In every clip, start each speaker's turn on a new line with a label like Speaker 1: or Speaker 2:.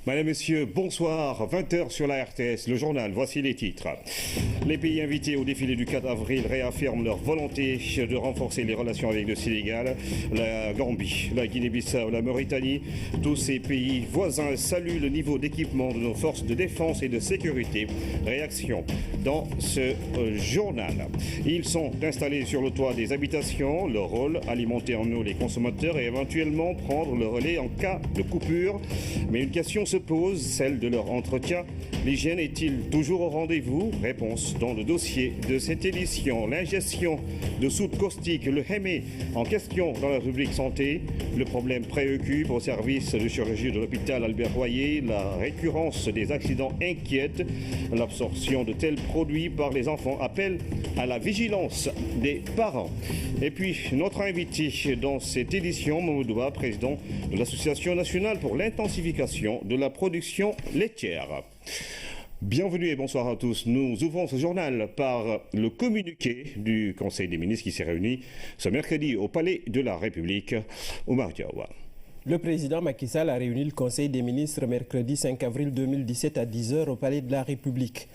Speaker 1: Mesdames, Messieurs, bonsoir. 20h sur la RTS, le journal. Voici les titres. Les pays invités au défilé du 4 avril réaffirment leur volonté de renforcer les relations avec le Sénégal, la Gambie, la Guinée-Bissau, la Mauritanie. Tous ces pays voisins saluent le niveau d'équipement de nos forces de défense et de sécurité. Réaction dans ce journal. Ils sont installés sur le toit des habitations. Leur rôle, alimenter en eau les consommateurs et éventuellement prendre le relais en cas de coupure. Mais une question se pose, celle de leur entretien. L'hygiène est-il toujours au rendez-vous? Réponse dans le dossier de cette édition. L'ingestion de soude caustique, le hémé en question dans la rubrique santé. Le problème préoccupe au service de chirurgie de l'hôpital Albert Royer. La récurrence des accidents inquiète. L'absorption de tels produits par les enfants appelle à la vigilance des parents. Et puis notre invité dans cette édition, Mamadou Ba, président de l'Association nationale pour l'intensification de la production laitière. Bienvenue et bonsoir à tous. Nous ouvrons ce journal par le communiqué du Conseil des ministres qui s'est réuni ce mercredi au Palais de la République. Oumar Diawa.
Speaker 2: Le président Macky Sall a réuni le Conseil des ministres mercredi 5 avril 2017 à 10h au Palais de la République.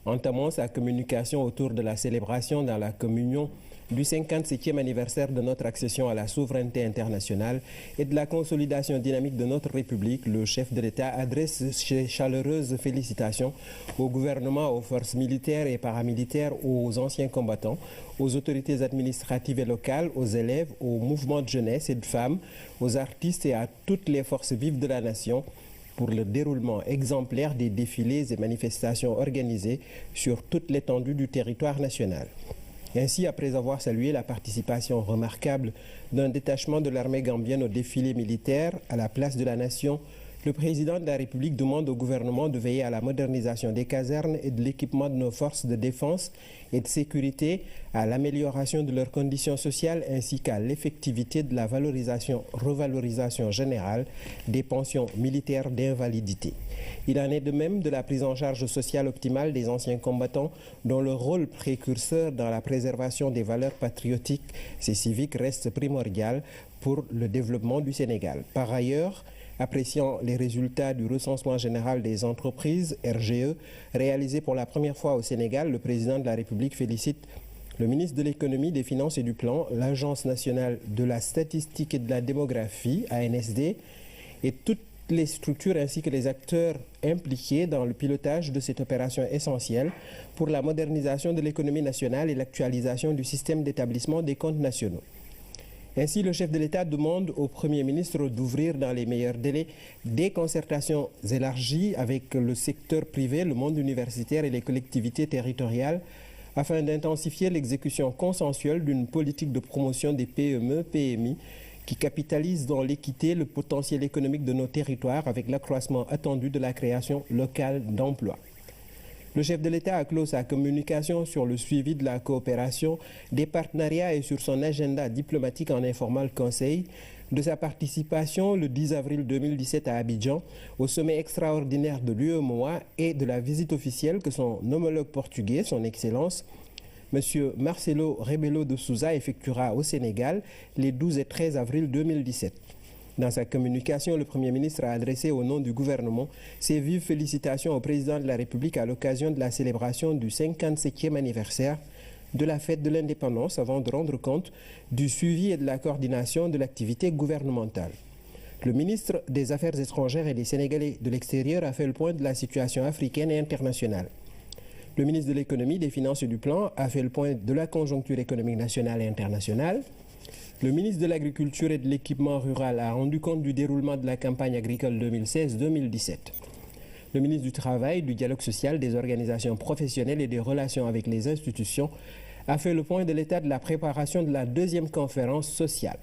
Speaker 2: Entamant sa communication autour de la célébration dans la communion du 57e anniversaire de notre accession à la souveraineté internationale et de la consolidation dynamique de notre République, le chef de l'État adresse ses chaleureuses félicitations au gouvernement, aux forces militaires et paramilitaires, aux anciens combattants, aux autorités administratives et locales, aux élèves, aux mouvements de jeunesse et de femmes, aux artistes et à toutes les forces vives de la nation pour le déroulement exemplaire des défilés et manifestations organisées sur toute l'étendue du territoire national. Ainsi, après avoir salué la participation remarquable d'un détachement de l'armée gambienne au défilé militaire à la place de la Nation, le président de la République demande au gouvernement de veiller à la modernisation des casernes et de l'équipement de nos forces de défense et de sécurité, à l'amélioration de leurs conditions sociales ainsi qu'à l'effectivité de la revalorisation générale des pensions militaires d'invalidité. Il en est de même de la prise en charge sociale optimale des anciens combattants dont le rôle précurseur dans la préservation des valeurs patriotiques et civiques reste primordial pour le développement du Sénégal. Par ailleurs, appréciant les résultats du recensement général des entreprises, RGE, réalisé pour la première fois au Sénégal, le président de la République félicite le ministre de l'Économie, des Finances et du Plan, l'Agence nationale de la statistique et de la démographie, ANSD, et toutes les structures ainsi que les acteurs impliqués dans le pilotage de cette opération essentielle pour la modernisation de l'économie nationale et l'actualisation du système d'établissement des comptes nationaux. Ainsi, le chef de l'État demande au Premier ministre d'ouvrir dans les meilleurs délais des concertations élargies avec le secteur privé, le monde universitaire et les collectivités territoriales afin d'intensifier l'exécution consensuelle d'une politique de promotion des PME, PMI qui capitalise dans l'équité le potentiel économique de nos territoires avec l'accroissement attendu de la création locale d'emplois. Le chef de l'État a clos sa communication sur le suivi de la coopération, des partenariats et sur son agenda diplomatique en informant le Conseil de sa participation le 10 avril 2017 à Abidjan au sommet extraordinaire de l'UEMOA et de la visite officielle que son homologue portugais, son Excellence, M. Marcelo Rebelo de Sousa, effectuera au Sénégal les 12 et 13 avril 2017. Dans sa communication, le Premier ministre a adressé au nom du gouvernement ses vives félicitations au président de la République à l'occasion de la célébration du 57e anniversaire de la fête de l'indépendance avant de rendre compte du suivi et de la coordination de l'activité gouvernementale. Le ministre des Affaires étrangères et des Sénégalais de l'extérieur a fait le point de la situation africaine et internationale. Le ministre de l'Économie, des Finances et du Plan a fait le point de la conjoncture économique nationale et internationale. Le ministre de l'Agriculture et de l'Équipement rural a rendu compte du déroulement de la campagne agricole 2016-2017. Le ministre du Travail, du Dialogue social, des organisations professionnelles et des relations avec les institutions a fait le point de l'état de la préparation de la deuxième conférence sociale.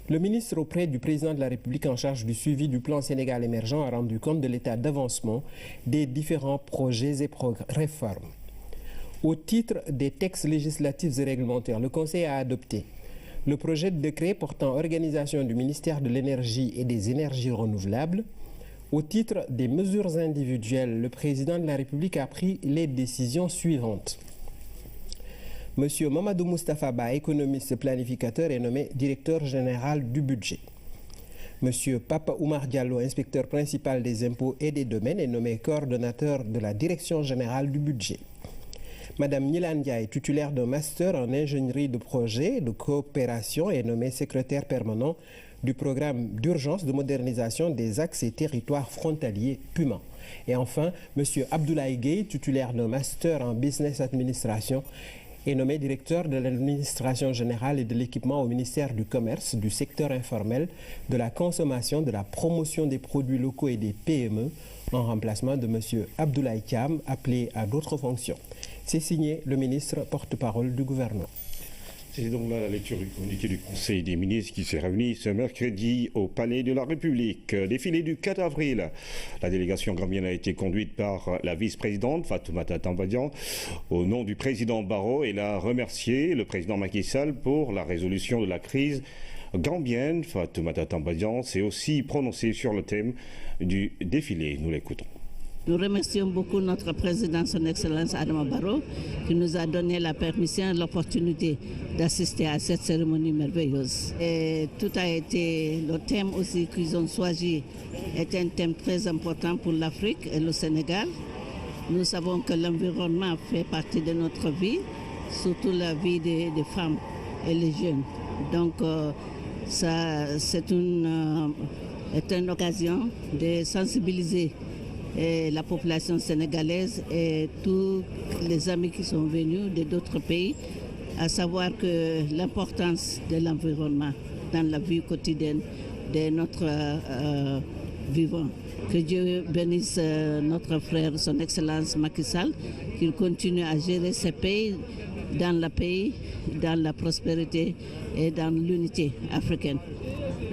Speaker 2: Le ministre auprès du président de la République en charge du suivi du plan Sénégal émergent a rendu compte de l'état d'avancement des différents projets et réformes. Au titre des textes législatifs et réglementaires, le Conseil a adopté le projet de décret portant organisation du ministère de l'Énergie et des énergies renouvelables. Au titre des mesures individuelles, le président de la République a pris les décisions suivantes. M. Mamadou Moustapha Ba, économiste planificateur, est nommé directeur général du budget. M. Papa Oumar Diallo, inspecteur principal des impôts et des domaines, est nommé coordonnateur de la direction générale du budget. Madame Nilan Ndiaye, titulaire d'un master en ingénierie de projet de coopération, est nommée secrétaire permanent du programme d'urgence de modernisation des axes et territoires frontaliers PUMA. Et enfin, M. Abdoulaye Gueye, titulaire d'un master en business administration, est nommé directeur de l'administration générale et de l'équipement au ministère du Commerce, du secteur informel, de la consommation, de la promotion des produits locaux et des PME, en remplacement de M. Abdoulaye Thiam, appelé à d'autres fonctions. C'est signé le ministre porte-parole du gouvernement.
Speaker 1: C'est donc là la lecture du communiqué du Conseil des ministres qui s'est réuni ce mercredi au Palais de la République. Défilé du 4 avril. La délégation gambienne a été conduite par la vice-présidente Fatoumata Tambadjan au nom du président Barrow. Elle a remercié le président Macky Sall pour la résolution de la crise gambienne. Fatoumata Tambadjan s'est aussi prononcée sur le thème du défilé. Nous l'écoutons.
Speaker 3: Nous remercions beaucoup notre président, son Excellence Adama Barrow, qui nous a donné la permission et l'opportunité d'assister à cette cérémonie merveilleuse. Et tout a été, le thème aussi qu'ils ont choisi est un thème très important pour l'Afrique et le Sénégal. Nous savons que l'environnement fait partie de notre vie, surtout la vie des femmes et les jeunes. Donc c'est une occasion de sensibiliser la population sénégalaise et tous les amis qui sont venus d'autres pays, à savoir que l'importance de l'environnement dans la vie quotidienne de notre vivant. Que Dieu bénisse notre frère, son Excellence Macky Sall, qu'il continue à gérer ce pays dans la paix, dans la prospérité et dans l'unité africaine.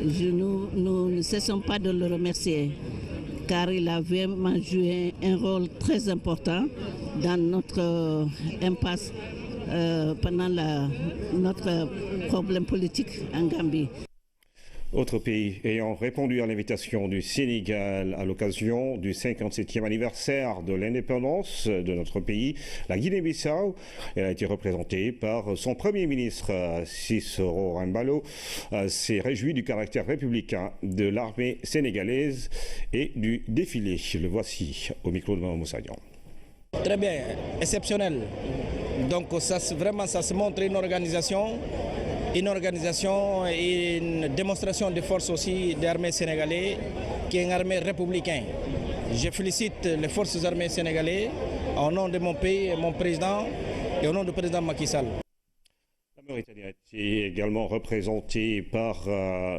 Speaker 3: Nous ne cessons pas de le remercier, car il a vraiment joué un rôle très important dans notre impasse pendant notre problème politique en Gambie.
Speaker 1: Autre pays ayant répondu à l'invitation du Sénégal à l'occasion du 57e anniversaire de l'indépendance de notre pays, la Guinée-Bissau, elle a été représentée par son Premier ministre Cicero Embalo, s'est réjoui du caractère républicain de l'armée sénégalaise et du défilé. Le voici au micro de Mme Moussagnan.
Speaker 4: Très bien, exceptionnel. Donc ça se montre une organisation et une démonstration de force aussi de l'armée sénégalaise, qui est une armée républicaine. Je félicite les forces armées sénégalaises au nom de mon pays et mon président et au nom du président Macky Sall.
Speaker 1: La Mauritanie a été également représentée par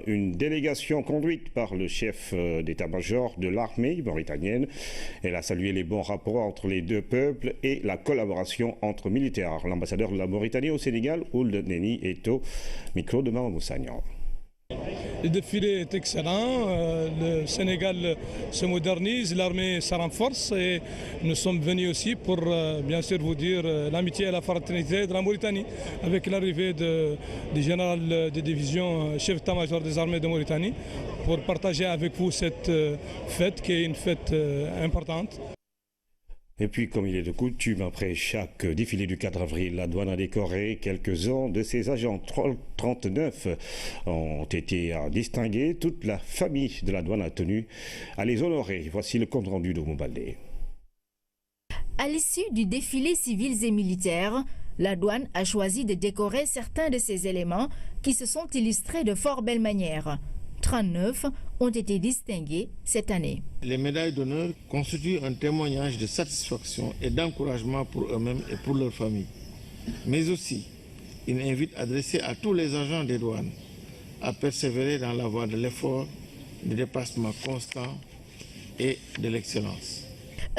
Speaker 1: une délégation conduite par le chef d'état-major de l'armée mauritanienne. Elle a salué les bons rapports entre les deux peuples et la collaboration entre militaires. L'ambassadeur de la Mauritanie au Sénégal, Ould Neni, est au micro de Mme Moussagnan.
Speaker 5: Le défilé est excellent, le Sénégal se modernise, l'armée se renforce et nous sommes venus aussi pour bien sûr vous dire l'amitié et la fraternité de la Mauritanie avec l'arrivée du général de division, chef d'état-major des armées de Mauritanie, pour partager avec vous cette fête qui est une fête importante.
Speaker 1: Et puis, comme il est de coutume, après chaque défilé du 4 avril, la douane a décoré quelques-uns de ses agents. 39 ont été distingués. Toute la famille de la douane a tenu à les honorer. Voici le compte rendu de Moubaldé.
Speaker 6: À l'issue du défilé civils et militaires, la douane a choisi de décorer certains de ces éléments qui se sont illustrés de fort belle manière. 39 ont été distingués cette année.
Speaker 7: Les médailles d'honneur constituent un témoignage de satisfaction et d'encouragement pour eux-mêmes et pour leurs familles. Mais aussi, une invite adressée à tous les agents des douanes à persévérer dans la voie de l'effort, du dépassement constant et de l'excellence.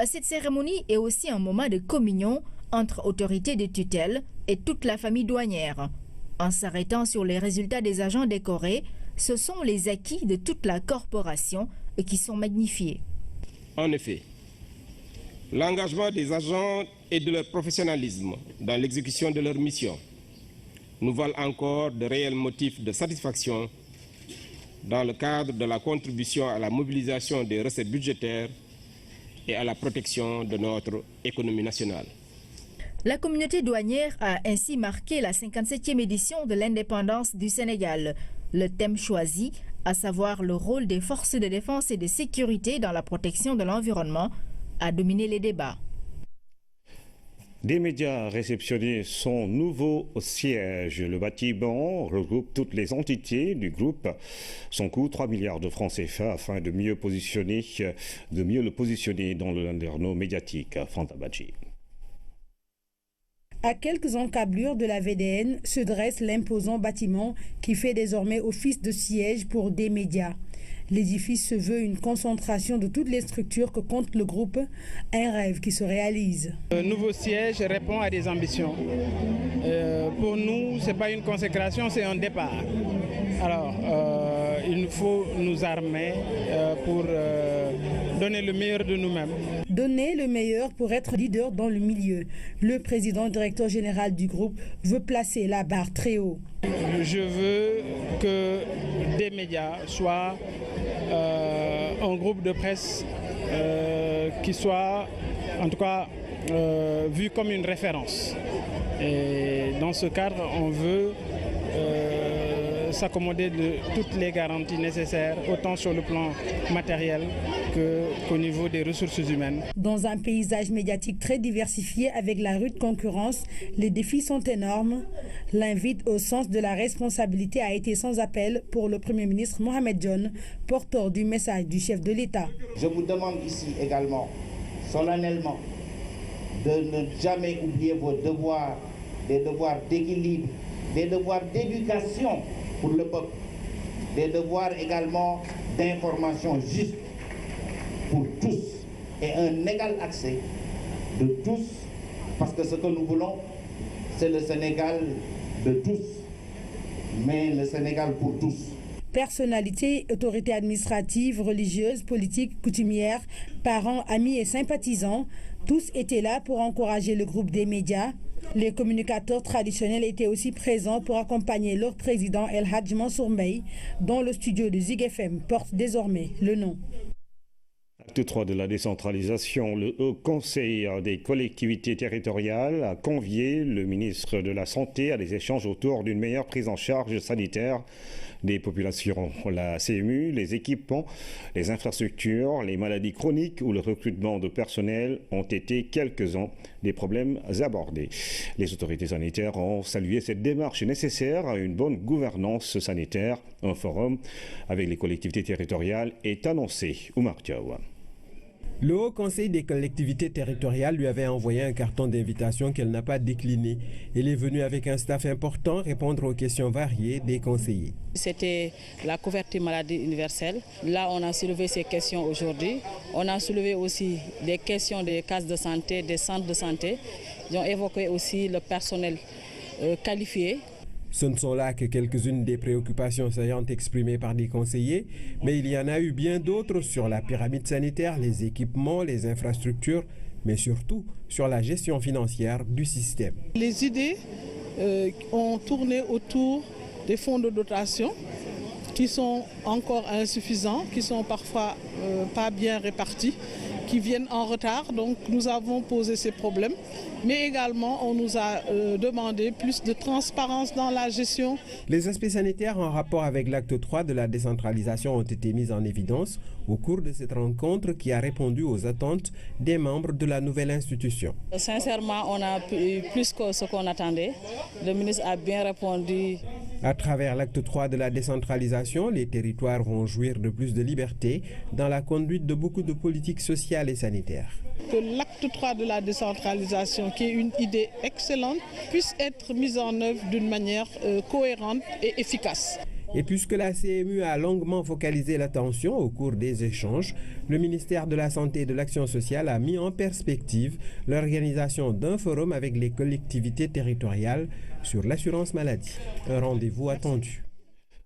Speaker 6: Cette cérémonie est aussi un moment de communion entre autorités de tutelle et toute la famille douanière. En s'arrêtant sur les résultats des agents décorés, ce sont les acquis de toute la corporation qui sont magnifiés.
Speaker 8: En effet, l'engagement des agents et de leur professionnalisme dans l'exécution de leur mission nous valent encore de réels motifs de satisfaction dans le cadre de la contribution à la mobilisation des recettes budgétaires et à la protection de notre économie nationale.
Speaker 6: La communauté douanière a ainsi marqué la 57e édition de l'indépendance du Sénégal. Le thème choisi à savoir le rôle des forces de défense et de sécurité dans la protection de l'environnement, a dominé les débats.
Speaker 1: Des médias réceptionné son nouveau siège. Le bâtiment regroupe toutes les entités du groupe. Son coût, 3 milliards de francs CFA afin de mieux le positionner dans le landerneau médiatique. Fanta Badji.
Speaker 9: À quelques encablures de la VDN se dresse l'imposant bâtiment qui fait désormais office de siège pour des médias. L'édifice se veut une concentration de toutes les structures que compte le groupe, un rêve qui se réalise.
Speaker 10: Le nouveau siège répond à des ambitions. Pour nous, ce n'est pas une consécration, c'est un départ. Alors, il faut nous armer pour donner le meilleur de nous-mêmes.
Speaker 9: Donner le meilleur pour être leader dans le milieu. Le président directeur général du groupe veut placer la barre très haut.
Speaker 10: Je veux que des médias soient un groupe de presse qui soit en tout cas vu comme une référence. Et dans ce cadre, on veut s'accommoder de toutes les garanties nécessaires, autant sur le plan matériel qu'au niveau des ressources humaines.
Speaker 9: Dans un paysage médiatique très diversifié avec la rude concurrence, les défis sont énormes. L'invite au sens de la responsabilité a été sans appel pour le Premier ministre Mohamed Dionne, porteur du message du chef de l'État.
Speaker 11: Je vous demande ici également, solennellement, de ne jamais oublier vos devoirs, des devoirs d'équilibre, des devoirs d'éducation pour le peuple, des devoirs également d'information juste pour tous et un égal accès de tous, parce que ce que nous voulons, c'est le Sénégal de tous, mais le Sénégal pour tous.
Speaker 9: Personnalités, autorités administratives, religieuses, politiques, coutumières, parents, amis et sympathisants, tous étaient là pour encourager le groupe des médias. Les communicateurs traditionnels étaient aussi présents pour accompagner leur président El Hadj Mansour Mbaye, dont le studio de Zik FM porte désormais le nom.
Speaker 1: Acte 3 de la décentralisation, le Haut Conseil des collectivités territoriales a convié le ministre de la Santé à des échanges autour d'une meilleure prise en charge sanitaire des populations. La CMU, les équipements, les infrastructures, les maladies chroniques ou le recrutement de personnel ont été quelques-uns des problèmes abordés. Les autorités sanitaires ont salué cette démarche nécessaire à une bonne gouvernance sanitaire. Un forum avec les collectivités territoriales est annoncé. Oumar Diaw.
Speaker 2: Le Haut Conseil des collectivités territoriales lui avait envoyé un carton d'invitation qu'elle n'a pas décliné. Elle est venue avec un staff important répondre aux questions variées des conseillers.
Speaker 12: C'était la couverture maladie universelle. Là, on a soulevé ces questions aujourd'hui. On a soulevé aussi des questions des cases de santé, des centres de santé. Ils ont évoqué aussi le personnel qualifié.
Speaker 2: Ce ne sont là que quelques-unes des préoccupations saillantes exprimées par des conseillers, mais il y en a eu bien d'autres sur la pyramide sanitaire, les équipements, les infrastructures, mais surtout sur la gestion financière du système.
Speaker 13: Les idées ont tourné autour des fonds de dotation qui sont encore insuffisants, qui sont parfois pas bien répartis, qui viennent en retard. Donc nous avons posé ces problèmes. Mais également, on nous a demandé plus de transparence dans la gestion.
Speaker 2: Les aspects sanitaires en rapport avec l'acte 3 de la décentralisation ont été mis en évidence au cours de cette rencontre qui a répondu aux attentes des membres de la nouvelle institution.
Speaker 12: Sincèrement, on a eu plus que ce qu'on attendait. Le ministre a bien répondu.
Speaker 2: À travers l'acte 3 de la décentralisation, les territoires vont jouir de plus de liberté dans la conduite de beaucoup de politiques sociales et sanitaires.
Speaker 13: Que l'acte 3 de la décentralisation, qui est une idée excellente, puisse être mise en œuvre d'une manière cohérente et efficace.
Speaker 2: Et puisque la CMU a longuement focalisé l'attention au cours des échanges, le ministère de la Santé et de l'Action sociale a mis en perspective l'organisation d'un forum avec les collectivités territoriales sur l'assurance maladie. Un rendez-vous attendu.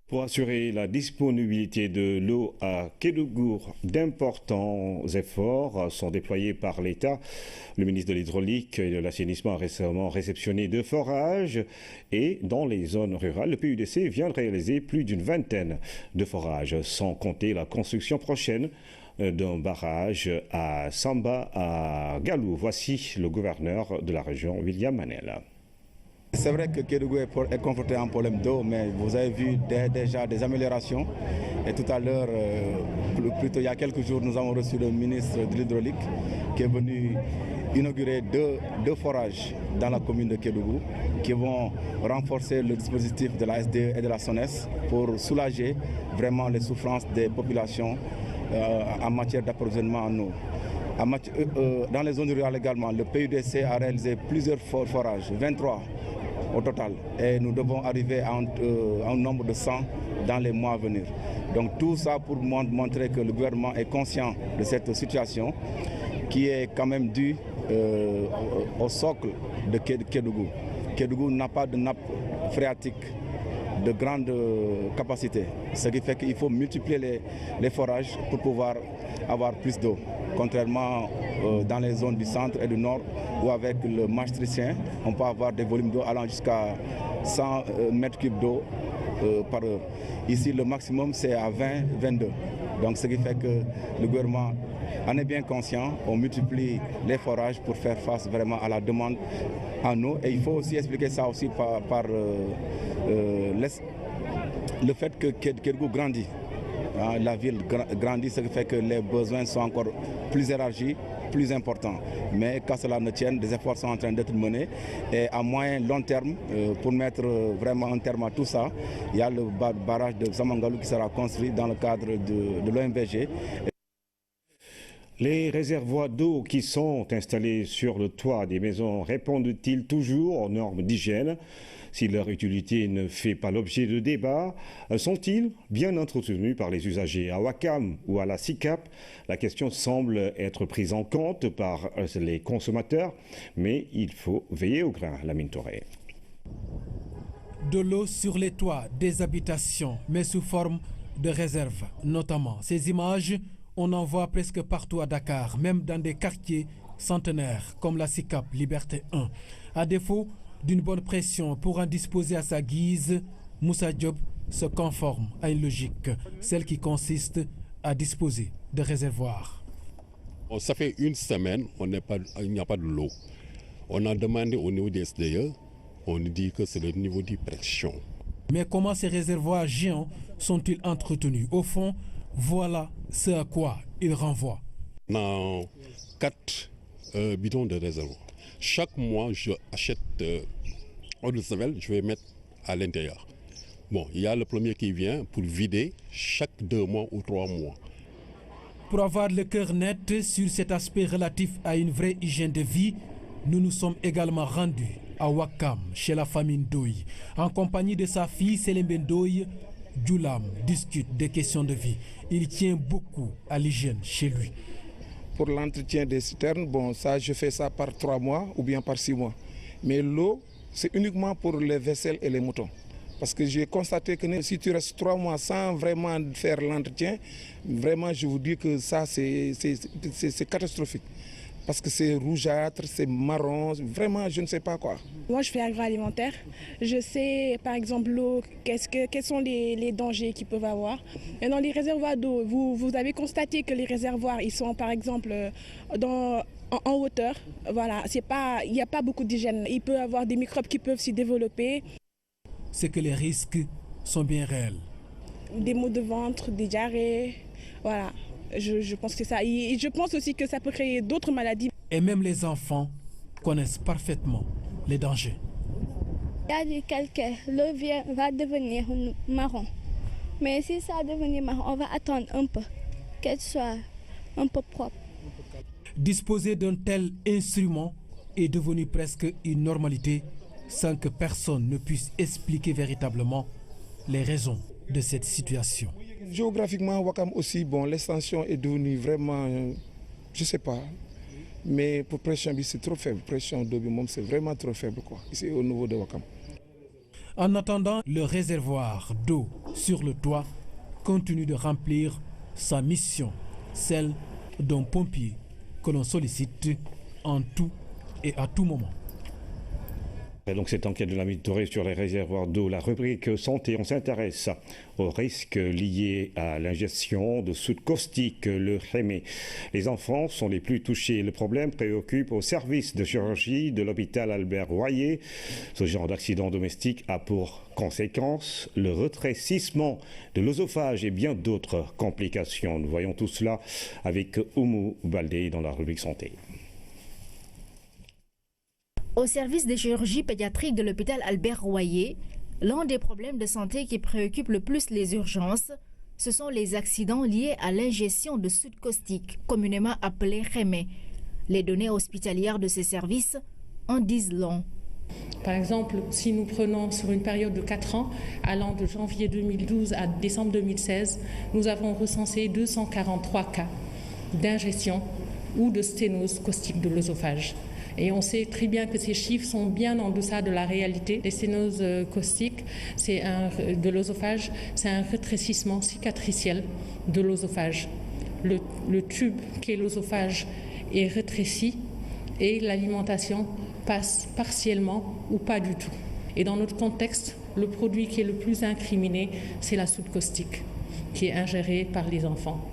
Speaker 1: Pour assurer la disponibilité de l'eau à Kédougou, d'importants efforts sont déployés par l'État. Le ministre de l'Hydraulique et de l'Assainissement a récemment réceptionné 2 forages et dans les zones rurales, le PUDC vient de réaliser plus d'une vingtaine de forages, sans compter la construction prochaine d'un barrage à Samba, à Galou. Voici le gouverneur de la région, William Manel.
Speaker 14: C'est vrai que Kédougou est confronté à un problème d'eau, mais vous avez vu déjà des améliorations. Et tout à l'heure, plutôt il y a quelques jours, nous avons reçu le ministre de l'Hydraulique qui est venu inaugurer deux forages dans la commune de Kédougou qui vont renforcer le dispositif de la SDE et de la SONES pour soulager vraiment les souffrances des populations en matière d'approvisionnement en eau. Dans les zones rurales également, le PUDC a réalisé plusieurs forages, 23 au total, et nous devons arriver à un nombre de 100 dans les mois à venir. Donc tout ça pour montrer que le gouvernement est conscient de cette situation qui est quand même due au socle de Kédougou. Kédougou n'a pas de nappe phréatique de grande capacité, ce qui fait qu'il faut multiplier les forages pour pouvoir avoir plus d'eau. Contrairement dans les zones du centre et du nord où avec le maastrichtien, on peut avoir des volumes d'eau allant jusqu'à 100 mètres cubes d'eau par heure. Ici, le maximum, c'est à 20-22. Donc, ce qui fait que le gouvernement en est bien conscient. On multiplie les forages pour faire face vraiment à la demande en eau. Et il faut aussi expliquer ça aussi par le fait que Kédougou grandit. La ville grandit, ce qui fait que les besoins sont encore plus élargis, plus importants. Mais qu'à cela ne tienne, des efforts sont en train d'être menés. Et à moyen long terme, pour mettre vraiment un terme à tout ça, il y a le barrage de Samangalou qui sera construit dans le cadre de l'OMVG.
Speaker 1: Les réservoirs d'eau qui sont installés sur le toit des maisons répondent-ils toujours aux normes d'hygiène? Si leur utilité ne fait pas l'objet de débat, sont-ils bien entretenus par les usagers? À Ouakam ou à la SICAP, la question semble être prise en compte par les consommateurs, mais il faut veiller au grain. Lamine Touré.
Speaker 15: De l'eau sur les toits des habitations, mais sous forme de réserve, notamment. Ces images, on en voit presque partout à Dakar, même dans des quartiers centenaires comme la SICAP Liberté 1. À défaut d'une bonne pression pour en disposer à sa guise, Moussa Diop se conforme à une logique, celle qui consiste à disposer de réservoirs.
Speaker 16: Ça fait une semaine, il n'y a pas de l'eau. On a demandé au niveau des SDE, on nous dit que c'est le niveau de pression.
Speaker 15: Mais comment ces réservoirs géants sont-ils entretenus? Au fond, voilà ce à quoi ils renvoient.
Speaker 16: On a 4 bidons de réservoir. Chaque mois, je achète eau de Javel, je vais mettre à l'intérieur. Bon, il y a le premier qui vient pour vider chaque 2 mois ou 3 mois.
Speaker 15: Pour avoir le cœur net sur cet aspect relatif à une vraie hygiène de vie, nous nous sommes également rendus à Ouakam, chez la famille Ndoye. En compagnie de sa fille Selembe Ndoye, Djoulam discute des questions de vie. Il tient beaucoup à l'hygiène chez lui.
Speaker 17: Pour l'entretien des citernes, bon, ça, je fais ça par 3 mois ou bien par 6 mois. Mais l'eau, c'est uniquement pour les vaisselles et les moutons. Parce que j'ai constaté que si tu restes 3 mois sans vraiment faire l'entretien, vraiment, je vous dis que ça, c'est catastrophique. Parce que c'est rougeâtre, c'est marron, vraiment, je ne sais pas quoi.
Speaker 18: Moi, je fais agroalimentaire. Je sais, par exemple, l'eau, quels sont les dangers qu'ils peuvent avoir. Et dans les réservoirs d'eau, vous avez constaté que les réservoirs, ils sont, par exemple, en hauteur. Voilà, il n'y a pas beaucoup d'hygiène. Il peut y avoir des microbes qui peuvent s'y développer.
Speaker 15: C'est que les risques sont bien réels.
Speaker 18: Des maux de ventre, des diarrhées, voilà. Je pense que c'est ça. Et je pense aussi que ça peut créer d'autres maladies.
Speaker 15: Et même les enfants connaissent parfaitement les dangers.
Speaker 19: Il y a du calcaire, l'eau va devenir marron. Mais si ça devient marron, on va attendre un peu, qu'elle soit un peu propre.
Speaker 15: Disposer d'un tel instrument est devenu presque une normalité sans que personne ne puisse expliquer véritablement les raisons de cette situation.
Speaker 17: Géographiquement, Ouakam aussi, bon, l'extension est devenue vraiment, je ne sais pas, mais pour pression, c'est trop faible. Pression d'eau, c'est vraiment trop faible, quoi, ici au niveau de Ouakam.
Speaker 15: En attendant, le réservoir d'eau sur le toit continue de remplir sa mission, celle d'un pompier que l'on sollicite en tout et à tout moment.
Speaker 1: Et donc cette enquête de la Mine-Touré sur les réservoirs d'eau, la rubrique santé, on s'intéresse aux risques liés à l'ingestion de soude caustique, le Hémé. Les enfants sont les plus touchés. Le problème préoccupe au service de chirurgie de l'hôpital Albert Royer. Ce genre d'accident domestique a pour conséquence le rétrécissement de l'œsophage et bien d'autres complications. Nous voyons tout cela avec Oumou Baldé dans la rubrique santé.
Speaker 6: Au service des chirurgies pédiatriques de l'hôpital Albert Royer, l'un des problèmes de santé qui préoccupe le plus les urgences, ce sont les accidents liés à l'ingestion de soude caustique, communément appelée Hémé. Les données hospitalières de ces services en disent long.
Speaker 20: Par exemple, si nous prenons sur une période de 4 ans, allant de janvier 2012 à décembre 2016, nous avons recensé 243 cas d'ingestion ou de sténose caustique de l'œsophage. Et on sait très bien que ces chiffres sont bien en deçà de la réalité. Les sténoses caustiques de l'œsophage, c'est un rétrécissement cicatriciel de l'œsophage. Le tube qu'est l'œsophage est rétréci et l'alimentation passe partiellement ou pas du tout. Et dans notre contexte, le produit qui est le plus incriminé, c'est la soude caustique qui est ingérée par les enfants.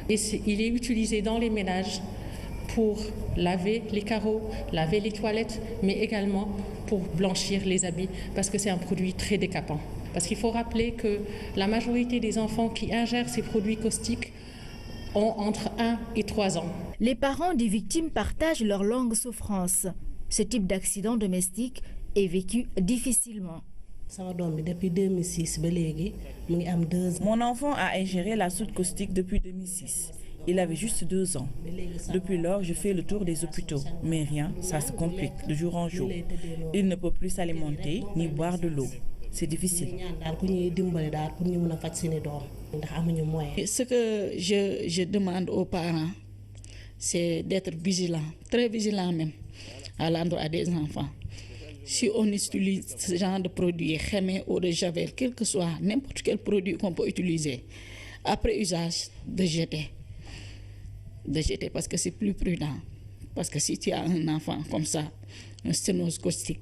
Speaker 20: Et il est utilisé dans les ménages pour laver les carreaux, laver les toilettes, mais également pour blanchir les habits, parce que c'est un produit très décapant. Parce qu'il faut rappeler que la majorité des enfants qui ingèrent ces produits caustiques ont entre 1 et 3 ans.
Speaker 6: Les parents des victimes partagent leur longue souffrance. Ce type d'accident domestique est vécu difficilement.
Speaker 21: Mon enfant a ingéré la soude caustique depuis 2006. Il avait juste 2 ans. Depuis lors, je fais le tour des hôpitaux. Mais rien, ça se complique de jour en jour. Il ne peut plus s'alimenter ni boire de l'eau. C'est difficile.
Speaker 3: Ce que je demande aux parents, c'est d'être vigilants, très vigilants même, à l'endroit des enfants. Si on utilise ce genre de produit, Hémé, eau de javel, quel que soit, n'importe quel produit qu'on peut utiliser, après usage, de jeter parce que c'est plus prudent. Parce que si tu as un enfant comme ça, un sténose caustique,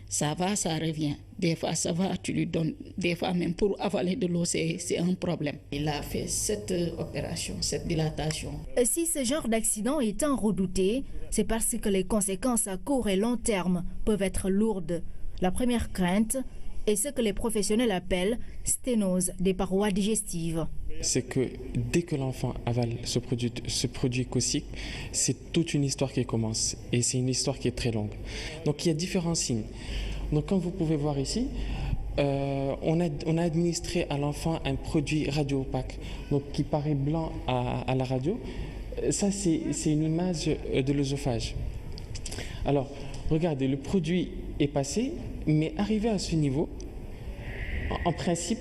Speaker 3: ça va, ça revient. Des fois, ça va, tu lui donnes. Des fois, même pour avaler de l'eau, c'est un problème. Il a fait cette opération, cette dilatation.
Speaker 6: Si ce genre d'accident est tant redouté, c'est parce que les conséquences à court et long terme peuvent être lourdes. La première crainte est ce que les professionnels appellent sténose des parois digestives.
Speaker 22: C'est que dès que l'enfant avale ce produit caustique, c'est toute une histoire qui commence. Et c'est une histoire qui est très longue. Donc il y a différents signes. Donc comme vous pouvez voir ici, on a administré à l'enfant un produit radio-opaque, donc qui paraît blanc à la radio. Ça, c'est une image de l'œsophage. Alors, regardez, le produit est passé, mais arrivé à ce niveau, en principe,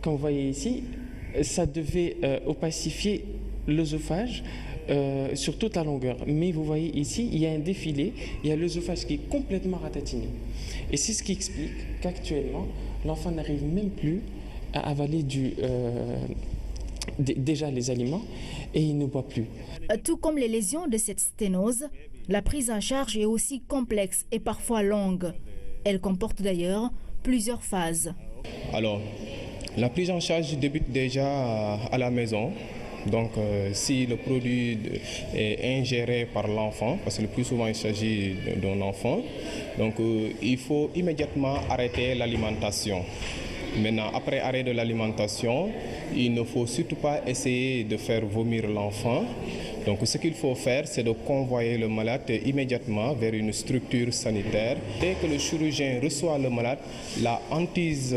Speaker 22: comme vous voyez ici, ça devait opacifier l'œsophage sur toute la longueur. Mais vous voyez ici, il y a un défilé, il y a l'œsophage qui est complètement ratatiné. Et c'est ce qui explique qu'actuellement, l'enfant n'arrive même plus à avaler déjà les aliments et il ne boit plus.
Speaker 6: Tout comme les lésions de cette sténose, la prise en charge est aussi complexe et parfois longue. Elle comporte d'ailleurs plusieurs phases.
Speaker 23: Alors, la prise en charge débute déjà à la maison. Donc, si le produit est ingéré par l'enfant, parce que le plus souvent il s'agit d'un enfant, donc il faut immédiatement arrêter l'alimentation. Maintenant, après arrêt de l'alimentation, il ne faut surtout pas essayer de faire vomir l'enfant. Donc ce qu'il faut faire, c'est de convoyer le malade immédiatement vers une structure sanitaire. Dès que le chirurgien reçoit le malade, la hantise,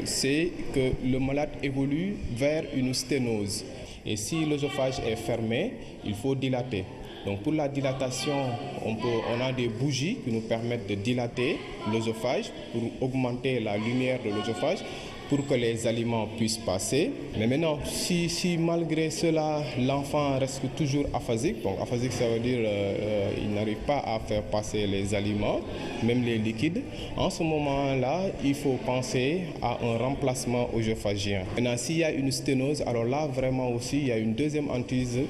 Speaker 23: c'est que le malade évolue vers une sténose. Et si l'œsophage est fermé, il faut dilater. Donc pour la dilatation, on a des bougies qui nous permettent de dilater l'œsophage pour augmenter la lumière de l'œsophage, pour que les aliments puissent passer. Mais maintenant, si malgré cela, l'enfant reste toujours aphasique, donc aphasique ça veut dire il n'arrive pas à faire passer les aliments, même les liquides, en ce moment-là, il faut penser à un remplacement œsophagien. Maintenant, s'il y a une sténose, alors là, vraiment aussi, il y a une deuxième hantise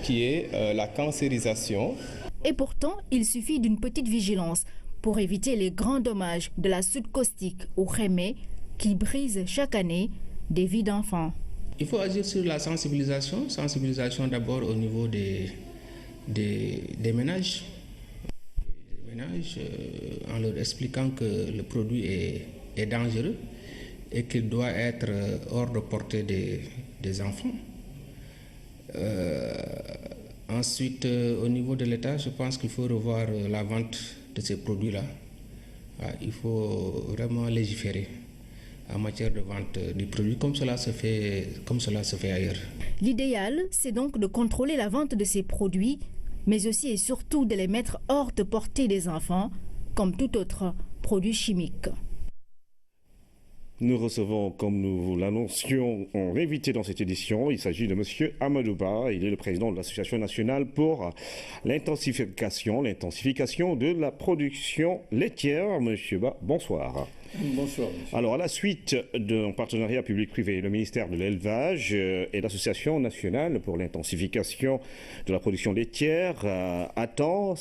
Speaker 23: qui est la cancérisation.
Speaker 6: Et pourtant, il suffit d'une petite vigilance pour éviter les grands dommages de la soude caustique au Khémé qui brise chaque année des vies d'enfants.
Speaker 4: Il faut agir sur la sensibilisation d'abord au niveau des ménages. En leur expliquant que le produit est dangereux et qu'il doit être hors de portée des enfants. Ensuite, au niveau de l'État, je pense qu'il faut revoir la vente de ces produits-là. Il faut vraiment légiférer en matière de vente du produit comme cela se fait ailleurs.
Speaker 6: L'idéal, c'est donc de contrôler la vente de ces produits, mais aussi et surtout de les mettre hors de portée des enfants, comme tout autre produit chimique.
Speaker 1: Nous recevons, comme nous l'annoncions, un invité dans cette édition. Il s'agit de M. Amadou Ba. Il est le président de l'Association nationale pour l'intensification de la production laitière. M. Ba, bonsoir.
Speaker 5: Bonsoir. Monsieur.
Speaker 1: Alors, à la suite d'un partenariat public-privé, le ministère de l'Élevage et l'Association nationale pour l'intensification de la production laitière attend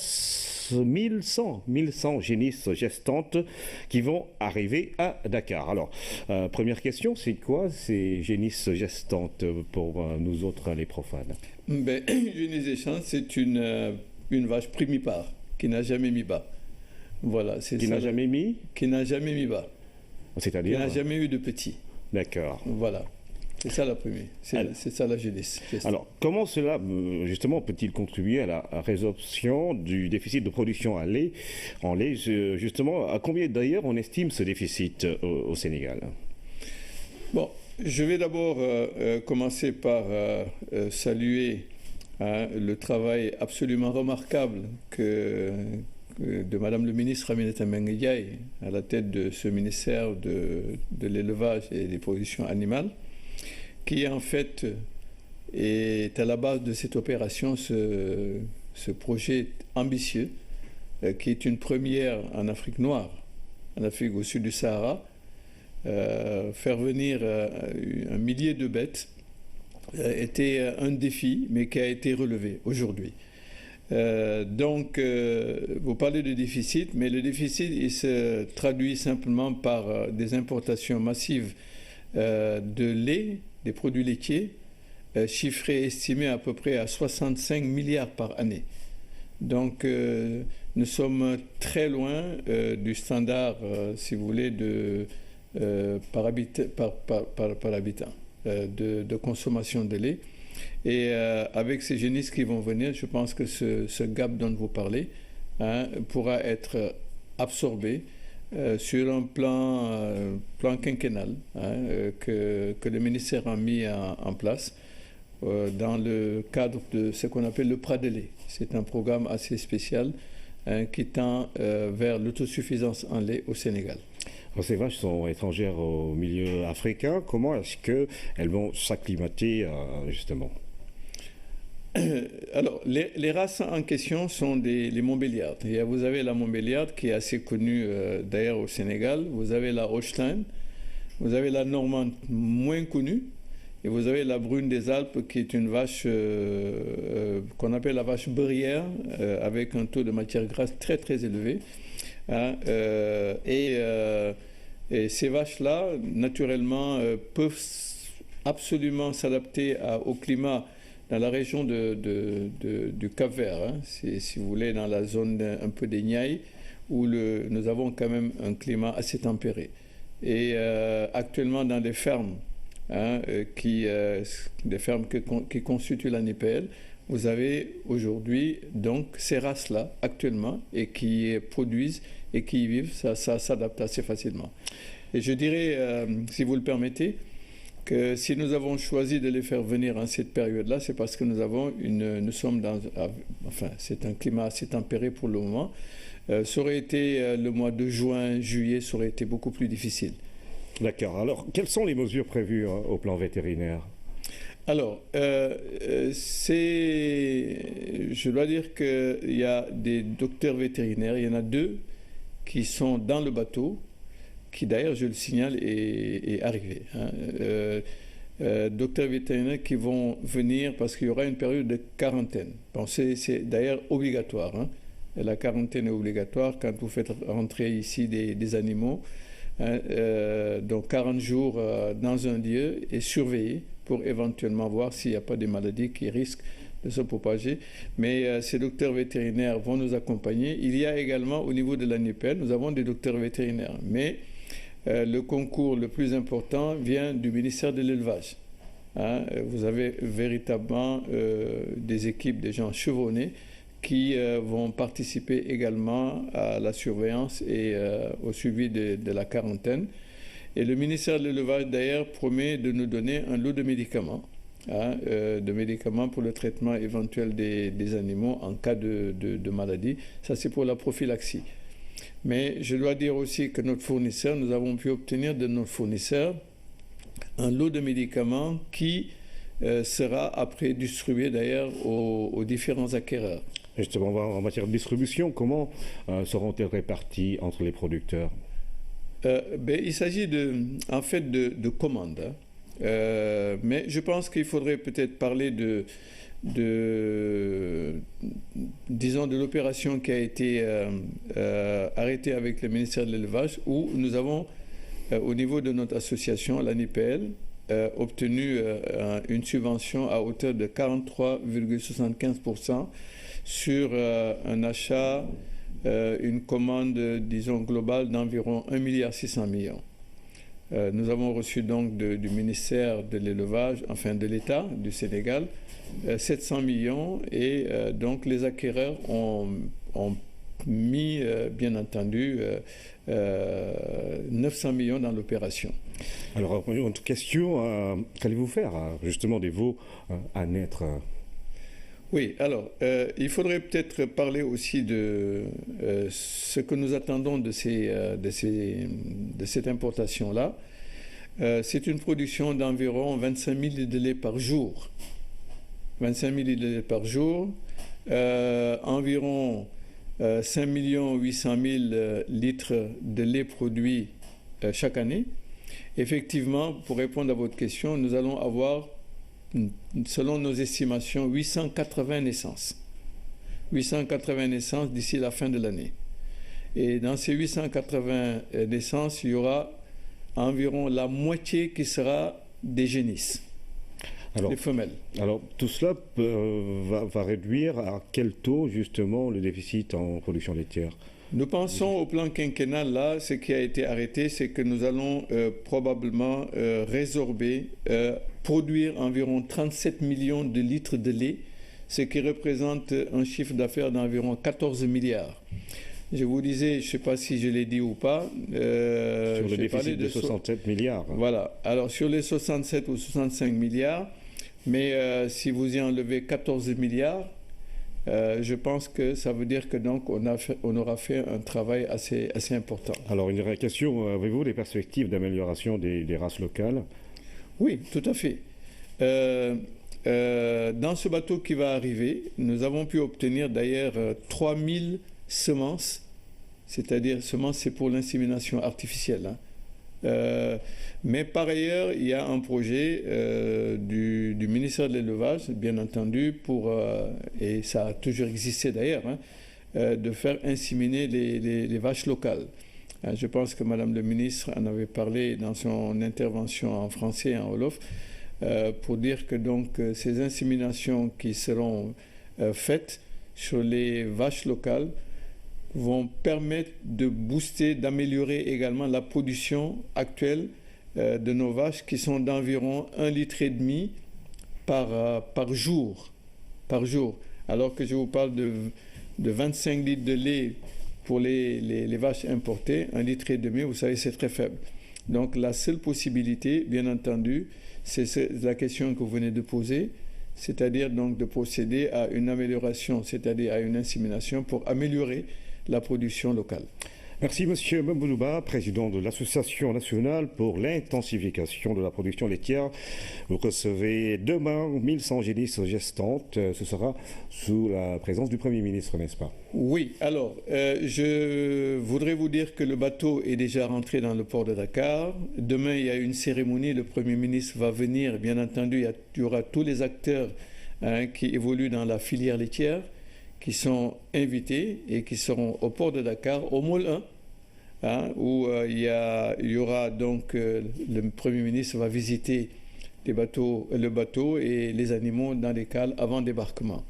Speaker 1: 1100 génisses gestantes qui vont arriver à Dakar. Alors, première question, c'est quoi ces génisses gestantes pour nous autres, les profanes?
Speaker 5: Génisse gestante, c'est une vache primipare qui n'a jamais mis bas. Voilà, c'est
Speaker 1: qui n'a jamais mis
Speaker 5: bas.
Speaker 1: C'est-à-dire
Speaker 5: qui n'a jamais eu de petit.
Speaker 1: D'accord.
Speaker 5: Voilà. C'est ça la première. C'est ça la génisse.
Speaker 1: Alors, comment cela, justement, peut-il contribuer à la résorption du déficit de production en lait? Justement, à combien d'ailleurs on estime ce déficit au Sénégal?
Speaker 5: Bon, je vais d'abord commencer par saluer le travail absolument remarquable de Madame le ministre Aminata Mbengue Ndiaye à la tête de ce ministère de l'élevage et des productions animales, qui en fait est à la base de cette opération, ce projet ambitieux, qui est une première en Afrique noire, en Afrique au sud du Sahara. Faire venir un millier de bêtes était un défi, mais qui a été relevé aujourd'hui. Donc, vous parlez de déficit, mais le déficit, il se traduit simplement par des importations massives de lait, des produits laitiers, chiffrés, estimés à peu près à 65 milliards par année. Donc, nous sommes très loin du standard, si vous voulez, par habitant de consommation de lait. Et avec ces génisses qui vont venir, je pense que ce gap dont vous parlez pourra être absorbé sur un plan quinquennal que le ministère a mis en place dans le cadre de ce qu'on appelle le PRA de lait. C'est un programme assez spécial qui tend vers l'autosuffisance en lait au Sénégal.
Speaker 1: Ces vaches sont étrangères au milieu africain. Comment est-ce qu'elles vont s'acclimater justement?
Speaker 5: Alors, les races en question sont les Montbéliardes. Et vous avez la Montbéliarde qui est assez connue d'ailleurs au Sénégal. Vous avez la Holstein, vous avez la Normande moins connue, et vous avez la Brune des Alpes qui est une vache qu'on appelle la vache beurrière avec un taux de matière grasse très très élevé. Et ces vaches-là, naturellement, peuvent absolument s'adapter au climat dans la région du Cap-Vert, si vous voulez, dans la zone un peu des Niayes, où nous avons quand même un climat assez tempéré. Et actuellement, dans des fermes, qui constituent la NIPL, vous avez aujourd'hui donc ces races-là actuellement et qui produisent et qui y vivent, ça s'adapte assez facilement. Et je dirais, si vous le permettez, que si nous avons choisi de les faire venir en cette période-là, c'est parce que nous sommes dans... Enfin, c'est un climat assez tempéré pour le moment. Ça aurait été le mois de juin, juillet, ça aurait été beaucoup plus difficile.
Speaker 1: D'accord. Alors, quelles sont les mesures prévues au plan vétérinaire?
Speaker 5: Alors, je dois dire qu'il y a des docteurs vétérinaires, il y en a 2 qui sont dans le bateau, qui d'ailleurs, je le signale, est arrivé. Docteurs vétérinaires qui vont venir parce qu'il y aura une période de quarantaine. Bon, c'est d'ailleurs obligatoire. La quarantaine est obligatoire quand vous faites rentrer ici des animaux. Donc 40 jours dans un lieu et surveiller pour éventuellement voir s'il n'y a pas des maladies qui risquent de se propager. Mais ces docteurs vétérinaires vont nous accompagner. Il y a également au niveau de l'ANIPEL, nous avons des docteurs vétérinaires. Mais le concours le plus important vient du ministère de l'Élevage. Vous avez véritablement des équipes, des gens chevronnés qui vont participer également à la surveillance et au suivi de la quarantaine. Et le ministère de l'Élevage, d'ailleurs, promet de nous donner un lot de médicaments, de médicaments pour le traitement éventuel des animaux en cas de maladie. Ça, c'est pour la prophylaxie. Mais je dois dire aussi que notre fournisseur, nous avons pu obtenir de notre fournisseur un lot de médicaments qui sera après distribué d'ailleurs aux différents acquéreurs.
Speaker 1: Justement, en matière de distribution, comment seront-elles réparties entre les producteurs?
Speaker 5: Il s'agit en fait de commandes. Mais je pense qu'il faudrait peut-être parler disons de l'opération qui a été arrêtée avec le ministère de l'Élevage, où nous avons, au niveau de notre association, l'ANIPEL, obtenu une subvention à hauteur de 43,75% sur un achat, une commande, disons, globale d'environ 1,6 milliard. Nous avons reçu donc du ministère de l'Élevage, enfin de l'État du Sénégal, 700 millions et donc les acquéreurs ont mis, bien entendu, 900 millions dans l'opération.
Speaker 1: Alors, une autre question, qu'allez-vous faire justement des veaux à naître?
Speaker 5: Oui, alors, il faudrait peut-être parler aussi de ce que nous attendons de cette importation-là. C'est une production d'environ 25 000 litres de lait par jour. 25 000 litres de lait par jour, environ 5 800 000 litres de lait produits chaque année. Effectivement, pour répondre à votre question, nous allons avoir, selon nos estimations, 880 naissances. 880 naissances d'ici la fin de l'année. Et dans ces 880 naissances, il y aura environ la moitié qui sera des génisses, des femelles.
Speaker 1: Alors, tout cela va réduire à quel taux, justement, le déficit en production laitière?
Speaker 5: Nous pensons au plan quinquennal, là, ce qui a été arrêté, c'est que nous allons probablement résorber, produire environ 37 millions de litres de lait, ce qui représente un chiffre d'affaires d'environ 14 milliards. Je vous disais, je ne sais pas si je l'ai dit ou pas.
Speaker 1: Sur le déficit de 67 milliards.
Speaker 5: Voilà. Alors, sur les 67 ou 65 milliards, mais si vous y enlevez 14 milliards, je pense que ça veut dire que donc on aura fait un travail assez important.
Speaker 1: Alors, une question, avez-vous des perspectives d'amélioration des races locales?
Speaker 5: Oui, tout à fait. Dans ce bateau qui va arriver, nous avons pu obtenir d'ailleurs 3000 semences, c'est-à-dire semences, c'est pour l'insémination artificielle. Mais par ailleurs, il y a un projet du ministère de l'Élevage, bien entendu, et ça a toujours existé d'ailleurs, de faire inséminer les vaches locales. Je pense que Madame le ministre en avait parlé dans son intervention en français et en wolof, pour dire que donc ces inséminations qui seront faites sur les vaches locales vont permettre de booster, d'améliorer également la production actuelle de nos vaches qui sont d'environ 1,5 litre par jour. Alors que je vous parle de 25 litres de lait pour les vaches importées, 1,5 litre, vous savez, c'est très faible. Donc la seule possibilité, bien entendu, c'est la question que vous venez de poser, c'est-à-dire donc de procéder à une amélioration, c'est-à-dire à une insémination pour améliorer la production locale.
Speaker 1: Merci M. Mboulouba, président de l'Association nationale pour l'intensification de la production laitière. Vous recevez demain 1100 génisses gestantes. Ce sera sous la présence du Premier ministre, n'est-ce pas?
Speaker 5: Oui, alors je voudrais vous dire que le bateau est déjà rentré dans le port de Dakar. Demain, il y a une cérémonie, le Premier ministre va venir. Bien entendu, il y aura tous les acteurs qui évoluent dans la filière laitière qui sont invités et qui seront au port de Dakar, au Môle 1, où il y aura donc le Premier ministre va visiter le bateau et les animaux dans les cales avant débarquement.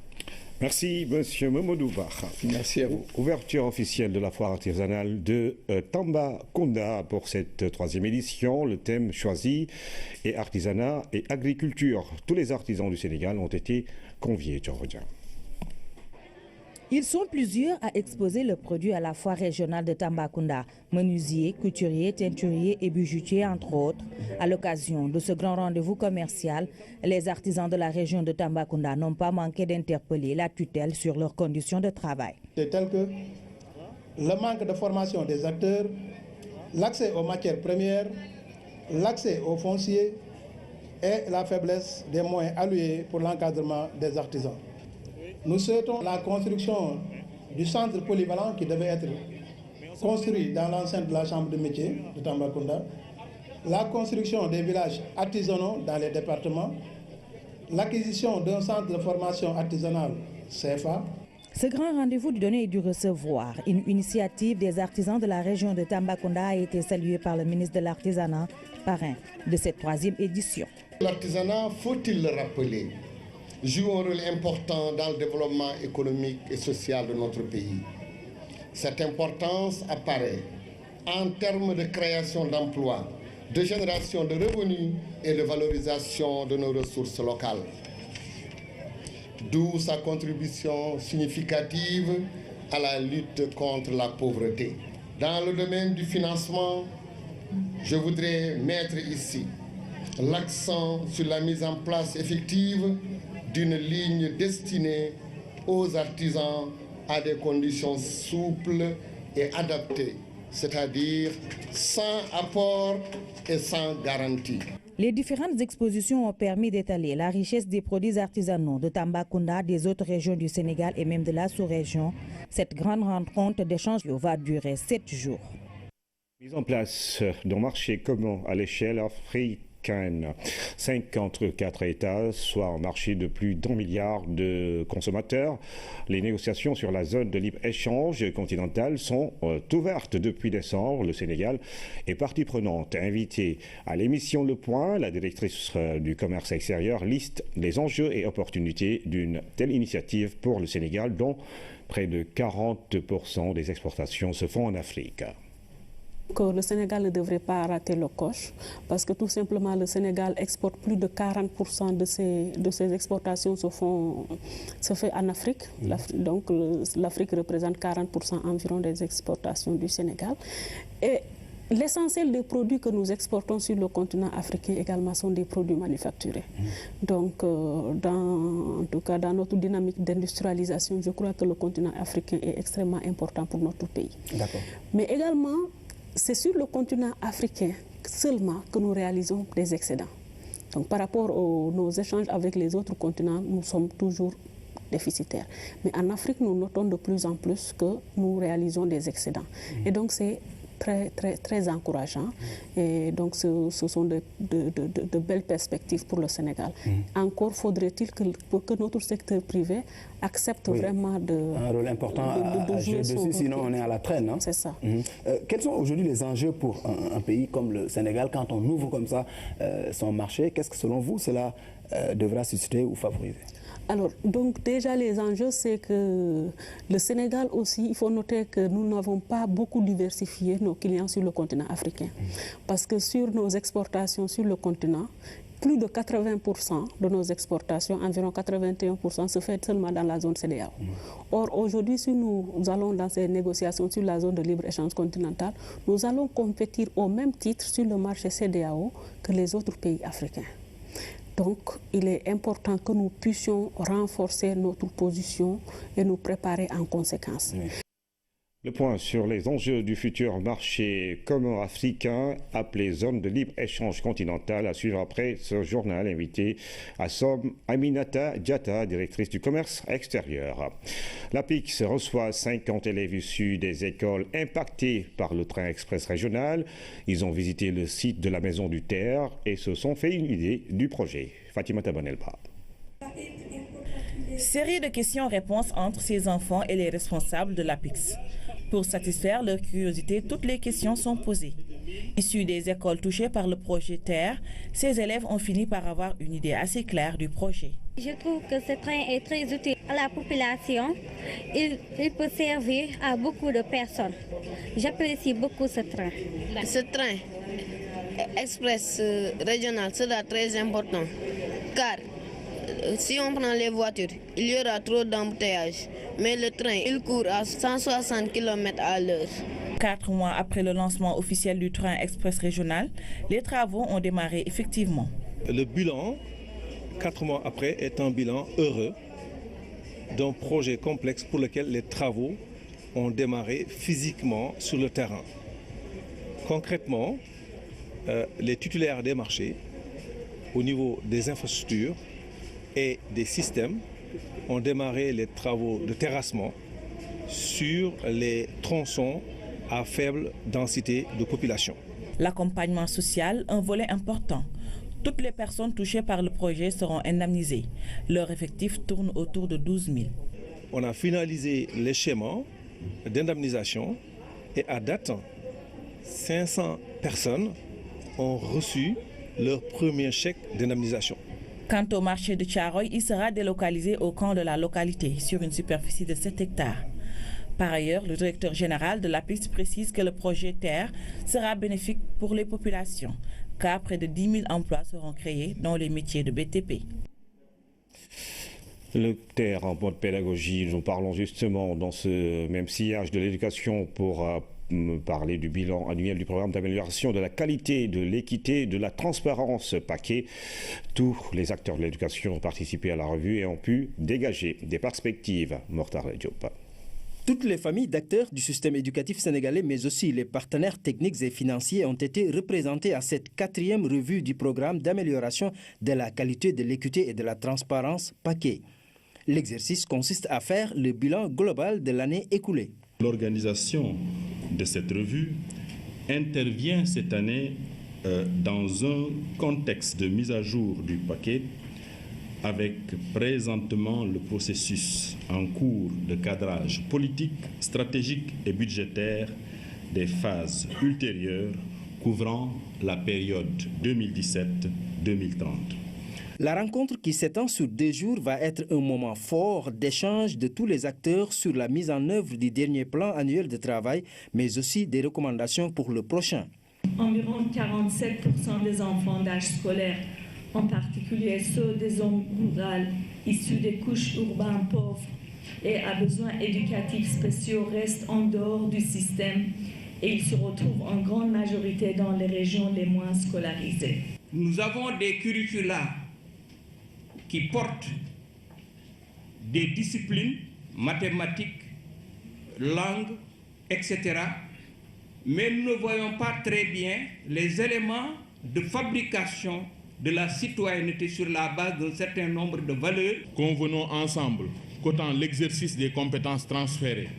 Speaker 1: Merci, monsieur Mamadou Ba.
Speaker 5: Merci à vous.
Speaker 1: Ouverture officielle de la foire artisanale de Tambacounda pour cette 3e édition. Le thème choisi est artisanat et agriculture. Tous les artisans du Sénégal ont été conviés.
Speaker 7: Ils sont plusieurs à exposer leurs produits à la foire régionale de Tambacounda. Menuisiers, couturiers, teinturiers et bijoutiers, entre autres. À l'occasion de ce grand rendez-vous commercial, les artisans de la région de Tambacounda n'ont pas manqué d'interpeller la tutelle sur leurs conditions de travail.
Speaker 8: C'est tel que le manque de formation des acteurs, l'accès aux matières premières, l'accès aux fonciers et la faiblesse des moyens alloués pour l'encadrement des artisans. Nous souhaitons la construction du centre polyvalent qui devait être construit dans l'enceinte de la Chambre de métier de Tambacounda, la construction des villages artisanaux dans les départements, l'acquisition d'un centre de formation artisanale CFA.
Speaker 7: Ce grand rendez-vous du donner et du recevoir, une initiative des artisans de la région de Tambacounda, a été saluée par le ministre de l'Artisanat, parrain de cette 3e édition.
Speaker 10: L'artisanat, faut-il le rappeler, joue un rôle important dans le développement économique et social de notre pays. Cette importance apparaît en termes de création d'emplois, de génération de revenus et de valorisation de nos ressources locales. D'où sa contribution significative à la lutte contre la pauvreté. Dans le domaine du financement, je voudrais mettre ici l'accent sur la mise en place effective d'une ligne destinée aux artisans à des conditions souples et adaptées, c'est-à-dire sans apport et sans garantie.
Speaker 7: Les différentes expositions ont permis d'étaler la richesse des produits artisanaux de Tambacounda, des autres régions du Sénégal et même de la sous-région. Cette grande rencontre d'échange va durer 7 jours.
Speaker 1: Mise en place d'un marché commun à l'échelle africaine. 54 États, soit un marché de plus d'1 milliard de consommateurs. Les négociations sur la zone de libre-échange continentale sont ouvertes depuis décembre. Le Sénégal est partie prenante. Invitée à l'émission Le Point, la directrice du commerce extérieur liste les enjeux et opportunités d'une telle initiative pour le Sénégal, dont près de 40% des exportations se font en Afrique.
Speaker 24: Que le Sénégal ne devrait pas rater le coche parce que tout simplement le Sénégal exporte plus de 40% de ses exportations se fait en Afrique. Donc l'Afrique représente 40% environ des exportations du Sénégal. Et l'essentiel des produits que nous exportons sur le continent africain également sont des produits manufacturés. Donc, en tout cas, dans notre dynamique d'industrialisation, je crois que le continent africain est extrêmement important pour notre pays. Mais également, c'est sur le continent africain seulement que nous réalisons des excédents. Donc, par rapport à nos échanges avec les autres continents, nous sommes toujours déficitaires. Mais en Afrique, nous notons de plus en plus que nous réalisons des excédents. Et donc, c'est très encourageant. Et donc, ce sont de belles perspectives pour le Sénégal. Encore faudrait-il que notre secteur privé accepte vraiment un
Speaker 25: rôle important à jouer dessus, sinon on est à la traîne. Hein?
Speaker 24: C'est ça.
Speaker 25: Quels sont aujourd'hui les enjeux pour un pays comme le Sénégal quand on ouvre comme ça son marché? Qu'est-ce que selon vous cela devra susciter ou favoriser?
Speaker 24: Alors, donc déjà les enjeux, c'est que le Sénégal aussi, il faut noter que nous n'avons pas beaucoup diversifié nos clients sur le continent africain. Parce que sur nos exportations sur le continent, plus de 80% de nos exportations, environ 81%, se fait seulement dans la zone CEDEAO. Or, aujourd'hui, si nous allons dans ces négociations sur la zone de libre-échange continentale, nous allons compétir au même titre sur le marché CEDEAO que les autres pays africains. Donc, il est important que nous puissions renforcer notre position et nous préparer en conséquence.
Speaker 1: Le point sur les enjeux du futur marché commun africain, appelé zone de libre-échange continentale, à suivre après ce journal invité à Somme Aminata Diatta, directrice du commerce extérieur. La PIX reçoit 50 élèves issus des écoles impactées par le train express régional. Ils ont visité le site de la Maison du Terre et se sont fait une idée du projet. Fatima Tabanelba.
Speaker 21: Série de questions-réponses entre ces enfants et les responsables de l'APIX. Pour satisfaire leur curiosité, toutes les questions sont posées. Issus des écoles touchées par le projet Terre, ces élèves ont fini par avoir une idée assez claire du projet.
Speaker 2: Je trouve que ce train est très utile à la population. Il peut servir à beaucoup de personnes. J'apprécie beaucoup ce train.
Speaker 9: Ce train express régional sera très important car si on prend les voitures, il y aura trop d'embouteillages. Mais le train, il court à 160 km à l'heure.
Speaker 21: 4 mois après le lancement officiel du train express régional, les travaux ont démarré effectivement.
Speaker 11: Le bilan, 4 mois après, est un bilan heureux d'un projet complexe pour lequel les travaux ont démarré physiquement sur le terrain. Concrètement, les titulaires des marchés, au niveau des infrastructures et des systèmes, ont démarré les travaux de terrassement sur les tronçons à faible densité de population.
Speaker 21: L'accompagnement social, un volet important. Toutes les personnes touchées par le projet seront indemnisées. Leur effectif tourne autour de 12 000.
Speaker 11: On a finalisé les schémas d'indemnisation et à date, 500 personnes ont reçu leur premier chèque d'indemnisation.
Speaker 21: Quant au marché de Thiaroye, il sera délocalisé au camp de la localité sur une superficie de 7 hectares. Par ailleurs, le directeur général de l'APIX précise que le projet Terre sera bénéfique pour les populations, car près de 10 000 emplois seront créés dans les métiers de BTP.
Speaker 1: Le Terre en mode pédagogie, nous parlons justement dans ce même sillage de l'éducation pour parler du bilan annuel du programme d'amélioration de la qualité, de l'équité, de la transparence paquet. Tous les acteurs de l'éducation ont participé à la revue et ont pu dégager des perspectives. Mortar Diop.
Speaker 12: Toutes les familles d'acteurs du système éducatif sénégalais, mais aussi les partenaires techniques et financiers ont été représentés à cette 4e revue du programme d'amélioration de la qualité, de l'équité et de la transparence paquet. L'exercice consiste à faire le bilan global de l'année écoulée.
Speaker 13: L'organisation de cette revue intervient cette année dans un contexte de mise à jour du paquet avec présentement le processus en cours de cadrage politique, stratégique et budgétaire des phases ultérieures couvrant la période 2017-2030.
Speaker 12: La rencontre qui s'étend sur 2 jours va être un moment fort d'échange de tous les acteurs sur la mise en œuvre du dernier plan annuel de travail, mais aussi des recommandations pour le prochain.
Speaker 26: Environ 47% des enfants d'âge scolaire, en particulier ceux des zones rurales issus des couches urbaines pauvres et à besoins éducatifs spéciaux, restent en dehors du système et ils se retrouvent en grande majorité dans les régions les moins scolarisées.
Speaker 27: Nous avons des curricula qui portent des disciplines, mathématiques, langues, etc. Mais nous ne voyons pas très bien les éléments de fabrication de la citoyenneté sur la base d'un certain nombre de valeurs.
Speaker 28: Convenons ensemble qu'autant l'exercice des compétences transférées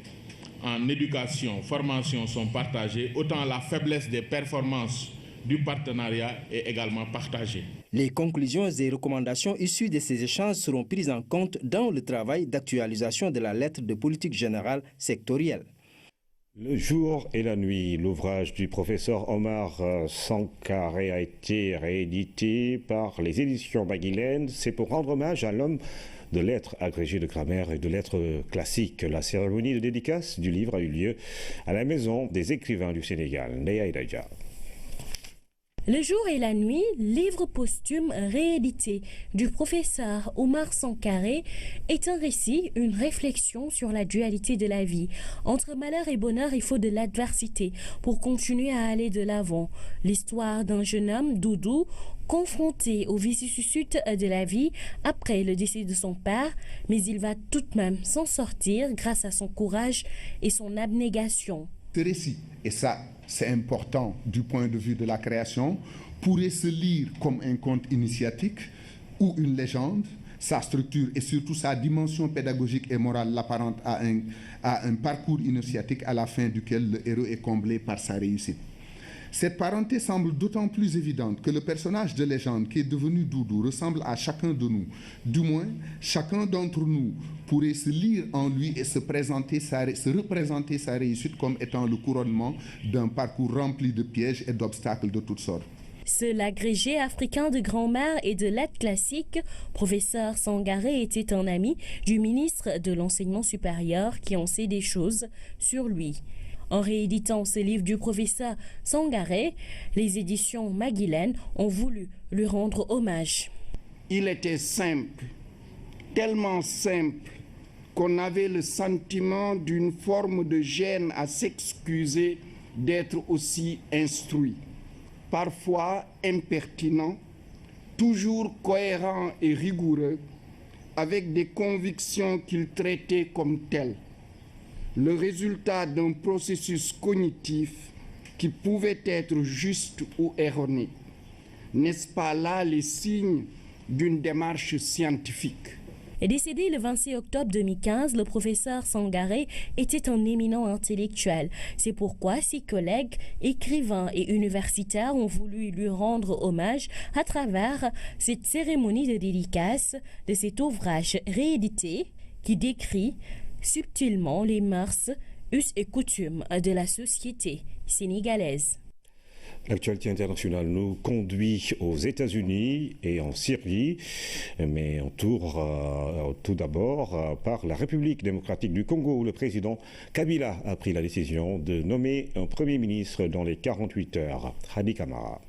Speaker 28: en éducation, formation sont partagées, autant la faiblesse des performances du partenariat est également partagée.
Speaker 12: Les conclusions et recommandations issues de ces échanges seront prises en compte dans le travail d'actualisation de la lettre de politique générale sectorielle.
Speaker 1: Le jour et la nuit, l'ouvrage du professeur Omar Sankaré a été réédité par les éditions Maguilène. C'est pour rendre hommage à l'homme de lettres agrégé de grammaire et de lettres classiques. La cérémonie de dédicace du livre a eu lieu à la Maison des écrivains du Sénégal. Neya Idaïdja.
Speaker 29: Le jour et la nuit, livre posthume réédité du professeur Omar Sankaré est un récit, une réflexion sur la dualité de la vie. Entre malheur et bonheur, il faut de l'adversité pour continuer à aller de l'avant. L'histoire d'un jeune homme, Doudou, confronté aux vicissitudes de la vie après le décès de son père, mais il va tout de même s'en sortir grâce à son courage et son abnégation.
Speaker 30: Ce récit, et ça c'est important du point de vue de la création, pourrait se lire comme un conte initiatique ou une légende. Sa structure et surtout sa dimension pédagogique et morale l'apparente à un parcours initiatique à la fin duquel le héros est comblé par sa réussite. Cette parenté semble d'autant plus évidente que le personnage de légende qui est devenu Doudou ressemble à chacun de nous. Du moins, chacun d'entre nous pourrait se lire en lui et se représenter sa réussite comme étant le couronnement d'un parcours rempli de pièges et d'obstacles de toutes sortes.
Speaker 29: Seul agrégé africain de grammaire et de lettres classiques, professeur Sangaré était un ami du ministre de l'Enseignement supérieur qui en sait des choses sur lui. En rééditant ce livre du professeur Sangaré, les éditions Maguilène ont voulu lui rendre hommage.
Speaker 3: Il était simple, tellement simple qu'on avait le sentiment d'une forme de gêne à s'excuser d'être aussi instruit. Parfois impertinent, toujours cohérent et rigoureux, avec des convictions qu'il traitait comme telles. Le résultat d'un processus cognitif qui pouvait être juste ou erroné. N'est-ce pas là les signes d'une démarche scientifique?
Speaker 29: Décédé le 26 octobre 2015, le professeur Sangaré était un éminent intellectuel. C'est pourquoi ses collègues, écrivains et universitaires ont voulu lui rendre hommage à travers cette cérémonie de dédicace de cet ouvrage réédité qui décrit subtilement les mœurs, us et coutumes de la société sénégalaise.
Speaker 1: L'actualité internationale nous conduit aux États-Unis et en Syrie, mais on tourne tout d'abord par la République démocratique du Congo où le président Kabila a pris la décision de nommer un Premier ministre dans les 48 heures. Hadi Kamara.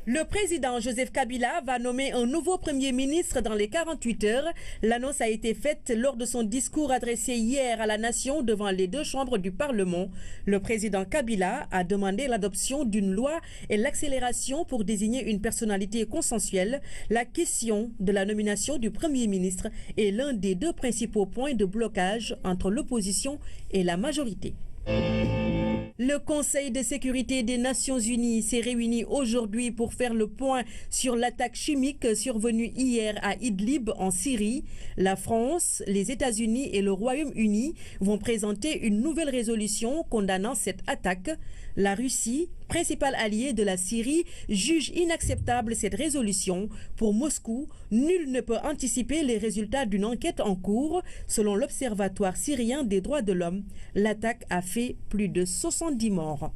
Speaker 14: Le président Joseph Kabila va nommer un nouveau Premier ministre dans les 48 heures. L'annonce a été faite lors de son discours adressé hier à la nation devant les deux chambres du Parlement. Le président Kabila a demandé l'adoption d'une loi et l'accélération pour désigner une personnalité consensuelle. La question de la nomination du Premier ministre est l'un des deux principaux points de blocage entre l'opposition et la majorité. Le Conseil de sécurité des Nations Unies s'est réuni aujourd'hui pour faire le point sur l'attaque chimique survenue hier à Idlib en Syrie. La France, les États-Unis et le Royaume-Uni vont présenter une nouvelle résolution condamnant cette attaque. La Russie, principal allié de la Syrie, juge inacceptable cette résolution. Pour Moscou, nul ne peut anticiper les résultats d'une enquête en cours. Selon l'Observatoire syrien des droits de l'homme, l'attaque a fait plus de 70 morts.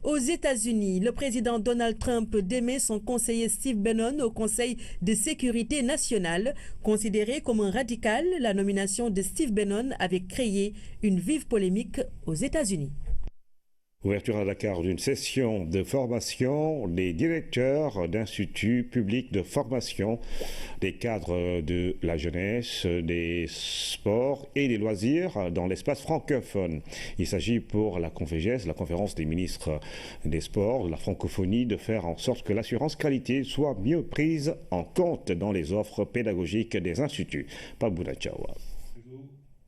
Speaker 14: Aux États-Unis, le président Donald Trump démet son conseiller Steve Bannon au Conseil de sécurité nationale. Considéré comme un radical, la nomination de Steve Bannon avait créé une vive polémique aux États-Unis.
Speaker 1: Ouverture à Dakar d'une session de formation des directeurs d'instituts publics de formation, des cadres de la jeunesse, des sports et des loisirs dans l'espace francophone. Il s'agit pour la CONFEJES, la conférence des ministres des sports, de la francophonie, de faire en sorte que l'assurance qualité soit mieux prise en compte dans les offres pédagogiques des instituts. Pabouna Tchawa.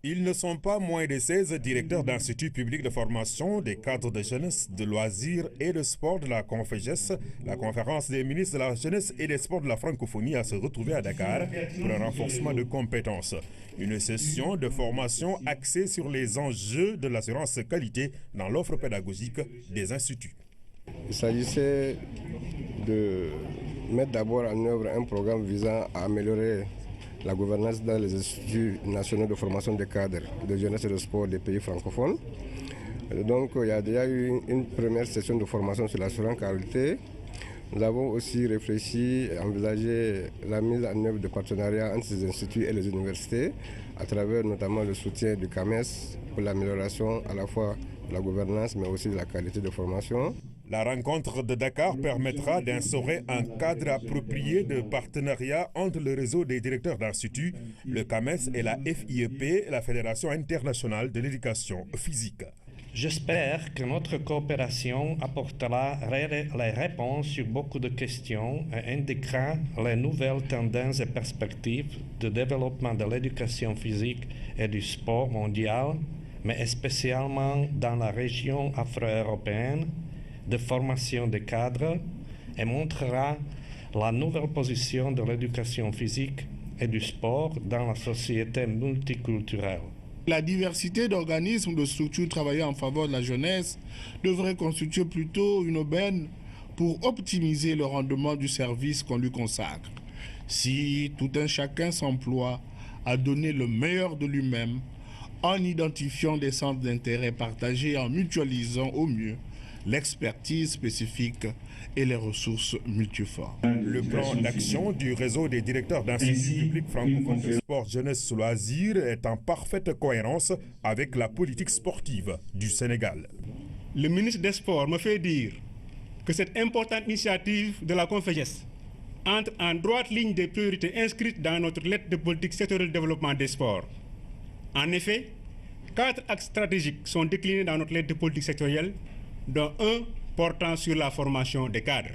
Speaker 15: Ils ne sont pas moins de 16 directeurs d'instituts publics de formation, des cadres de jeunesse, de loisirs et de sport de la CONFEJES, la conférence des ministres de la jeunesse et des sports de la francophonie, à se retrouver à Dakar pour un renforcement de compétences. Une session de formation axée sur les enjeux de l'assurance qualité dans l'offre pédagogique des instituts.
Speaker 16: Il s'agissait de mettre d'abord en œuvre un programme visant à améliorer la gouvernance dans les instituts nationaux de formation des cadres de jeunesse et de sport des pays francophones. Donc il y a déjà eu une première session de formation sur l'assurance qualité. Nous avons aussi réfléchi et envisagé la mise en œuvre de partenariats entre ces instituts et les universités, à travers notamment le soutien du CAMES pour l'amélioration à la fois de la gouvernance mais aussi de la qualité de formation.
Speaker 15: La rencontre de Dakar permettra d'instaurer un cadre approprié de partenariat entre le réseau des directeurs d'instituts, le CAMES et la FIEP, la Fédération internationale de l'éducation physique.
Speaker 17: J'espère que notre coopération apportera les réponses sur beaucoup de questions et indiquera les nouvelles tendances et perspectives de développement de l'éducation physique et du sport mondial, mais spécialement dans la région afro-européenne, de formation des cadres et montrera la nouvelle position de l'éducation physique et du sport dans la société multiculturelle.
Speaker 4: La diversité d'organismes, de structures travaillant en faveur de la jeunesse devrait constituer plutôt une aubaine pour optimiser le rendement du service qu'on lui consacre. Si tout un chacun s'emploie à donner le meilleur de lui-même en identifiant des centres d'intérêt partagés et en mutualisant au mieux l'expertise spécifique et les ressources multiformes.
Speaker 15: Le plan d'action du réseau des directeurs d'instituts publics francophones de sport, jeunesse, loisirs est en parfaite cohérence avec la politique sportive du Sénégal.
Speaker 5: Le ministre des Sports me fait dire que cette importante initiative de la CONFEJES entre en droite ligne des priorités inscrites dans notre lettre de politique sectorielle de développement des sports. En effet, 4 axes stratégiques sont déclinés dans notre lettre de politique sectorielle, dont un portant sur la formation des cadres.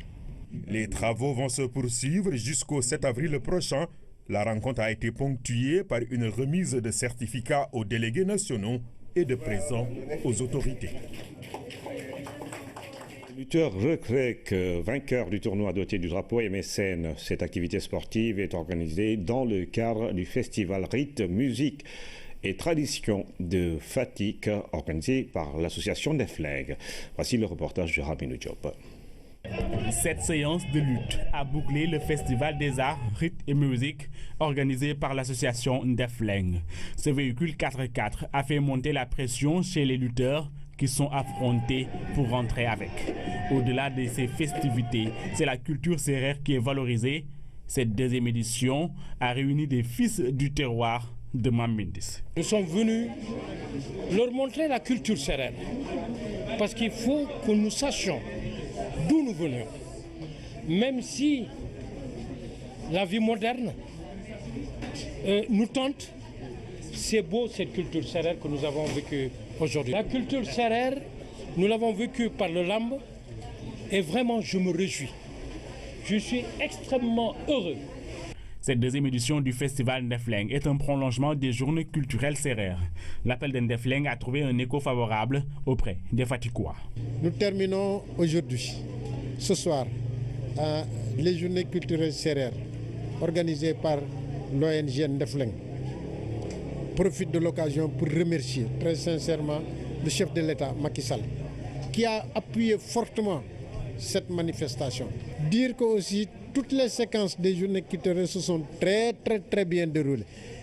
Speaker 15: Les travaux vont se poursuivre jusqu'au 7 avril prochain. La rencontre a été ponctuée par une remise de certificats aux délégués nationaux et de présents aux autorités.
Speaker 1: Le lutteur Recrec, vainqueur du tournoi doté du drapeau MSN. Cette activité sportive est organisée dans le cadre du festival Rythme, musique et tradition de Fatick, organisé par l'association Ndefleng. Voici le reportage de Rabinou Diop.
Speaker 6: Cette séance de lutte a bouclé le festival des arts, rythme et musique organisé par l'association Ndefleng. Ce véhicule 4x4 a fait monter la pression chez les lutteurs qui sont affrontés pour rentrer avec. Au-delà de ces festivités, c'est la culture sérère qui est valorisée. Cette deuxième édition a réuni des fils du terroir de Mamindis.
Speaker 8: Nous sommes venus leur montrer la culture sérère parce qu'il faut que nous sachions d'où nous venons. Même si la vie moderne nous tente, c'est beau cette culture sérère que nous avons vécue aujourd'hui. La culture sérère, nous l'avons vécue par le lamb et vraiment je me réjouis. Je suis extrêmement heureux.
Speaker 6: Cette deuxième édition du festival Ndefleng est un prolongement des journées culturelles sérères. L'appel de Ndefleng a trouvé un écho favorable auprès des Fatickois.
Speaker 10: Nous terminons aujourd'hui, ce soir, les journées culturelles sérères organisées par l'ONG Ndefleng. Profite de l'occasion pour remercier très sincèrement le chef de l'État, Macky Sall, qui a appuyé fortement cette manifestation. Dire que aussi toutes les séquences des journées culturelles se sont très bien déroulées.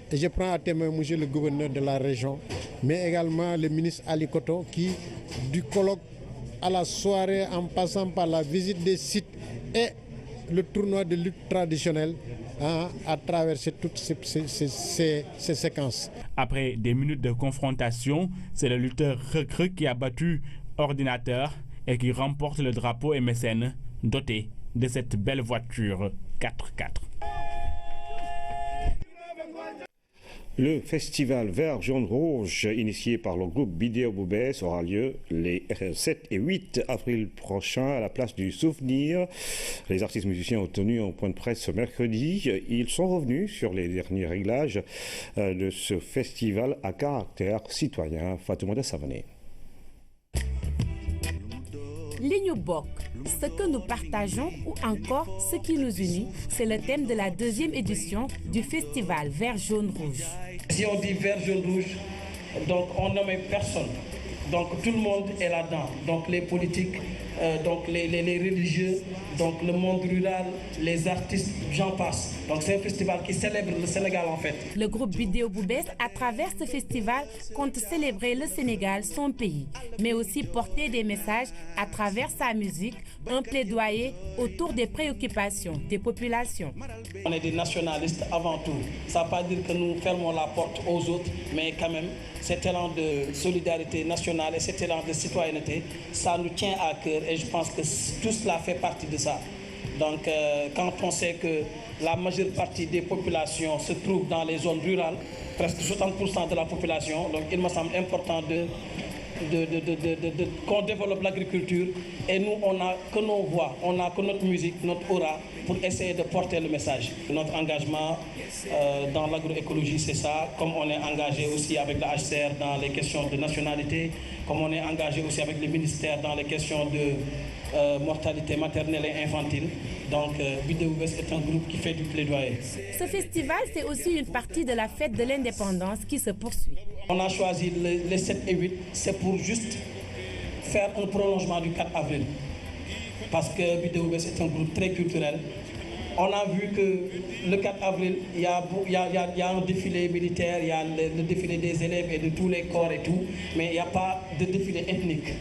Speaker 10: Et je prends à témoin monsieur le gouverneur de la région, mais également le ministre Ali Koto, qui, du colloque à la soirée, en passant par la visite des sites et le tournoi de lutte traditionnelle, a traversé toutes ces séquences.
Speaker 6: Après des minutes de confrontation, c'est le lutteur Recrec qui a battu Ordinateur et qui remporte le drapeau MSN doté de cette belle voiture 4x4.
Speaker 1: Le festival Vert, Jaune, Rouge, initié par le groupe Bidéo Boubès, aura lieu les 7 et 8 avril prochains à la place du Souvenir. Les artistes musiciens ont tenu un point de presse ce mercredi. Ils sont revenus sur les derniers réglages de ce festival à caractère citoyen. Fatoumata Savané.
Speaker 18: Li bok, ce que nous partageons ou encore ce qui nous unit, c'est le thème de la deuxième édition du festival Vert, Jaune, Rouge.
Speaker 8: Si on dit Vert, Jaune, Rouge, donc on nomme personne. Donc tout le monde est là-dedans. Donc les politiques, donc les religieux, donc le monde rural, les artistes, j'en passe. Donc c'est un festival qui célèbre le Sénégal en fait.
Speaker 18: Le groupe Bidéo Boubès, à travers ce festival, compte célébrer le Sénégal, son pays, mais aussi porter des messages à travers sa musique, un plaidoyer autour des préoccupations des populations.
Speaker 8: On est des nationalistes avant tout. Ça ne veut pas dire que nous fermons la porte aux autres, mais quand même, cet élan de solidarité nationale et cet élan de citoyenneté, ça nous tient à cœur et je pense que tout cela fait partie de ça. Donc quand on sait que la majeure partie des populations se trouve dans les zones rurales, presque 60% de la population, donc il me semble important qu'on développe l'agriculture et nous on n'a que nos voix, on n'a que notre musique, notre aura pour essayer de porter le message. Notre engagement dans l'agroécologie c'est ça, comme on est engagé aussi avec la HCR dans les questions de nationalité, comme on est engagé aussi avec le ministère dans les questions de mortalité maternelle et infantile. Donc Bidéo Boubès est un groupe qui fait du plaidoyer.
Speaker 18: Ce festival, c'est aussi une partie de la fête de l'indépendance qui se poursuit.
Speaker 2: On a choisi les 7 et 8, c'est pour juste faire un prolongement du 4 avril. Parce que Bidéo Bess est un groupe très culturel. On a vu que le 4 avril, il y a un défilé militaire, il y a le défilé des élèves et de tous les corps et tout, mais il n'y a pas de défilé ethnique.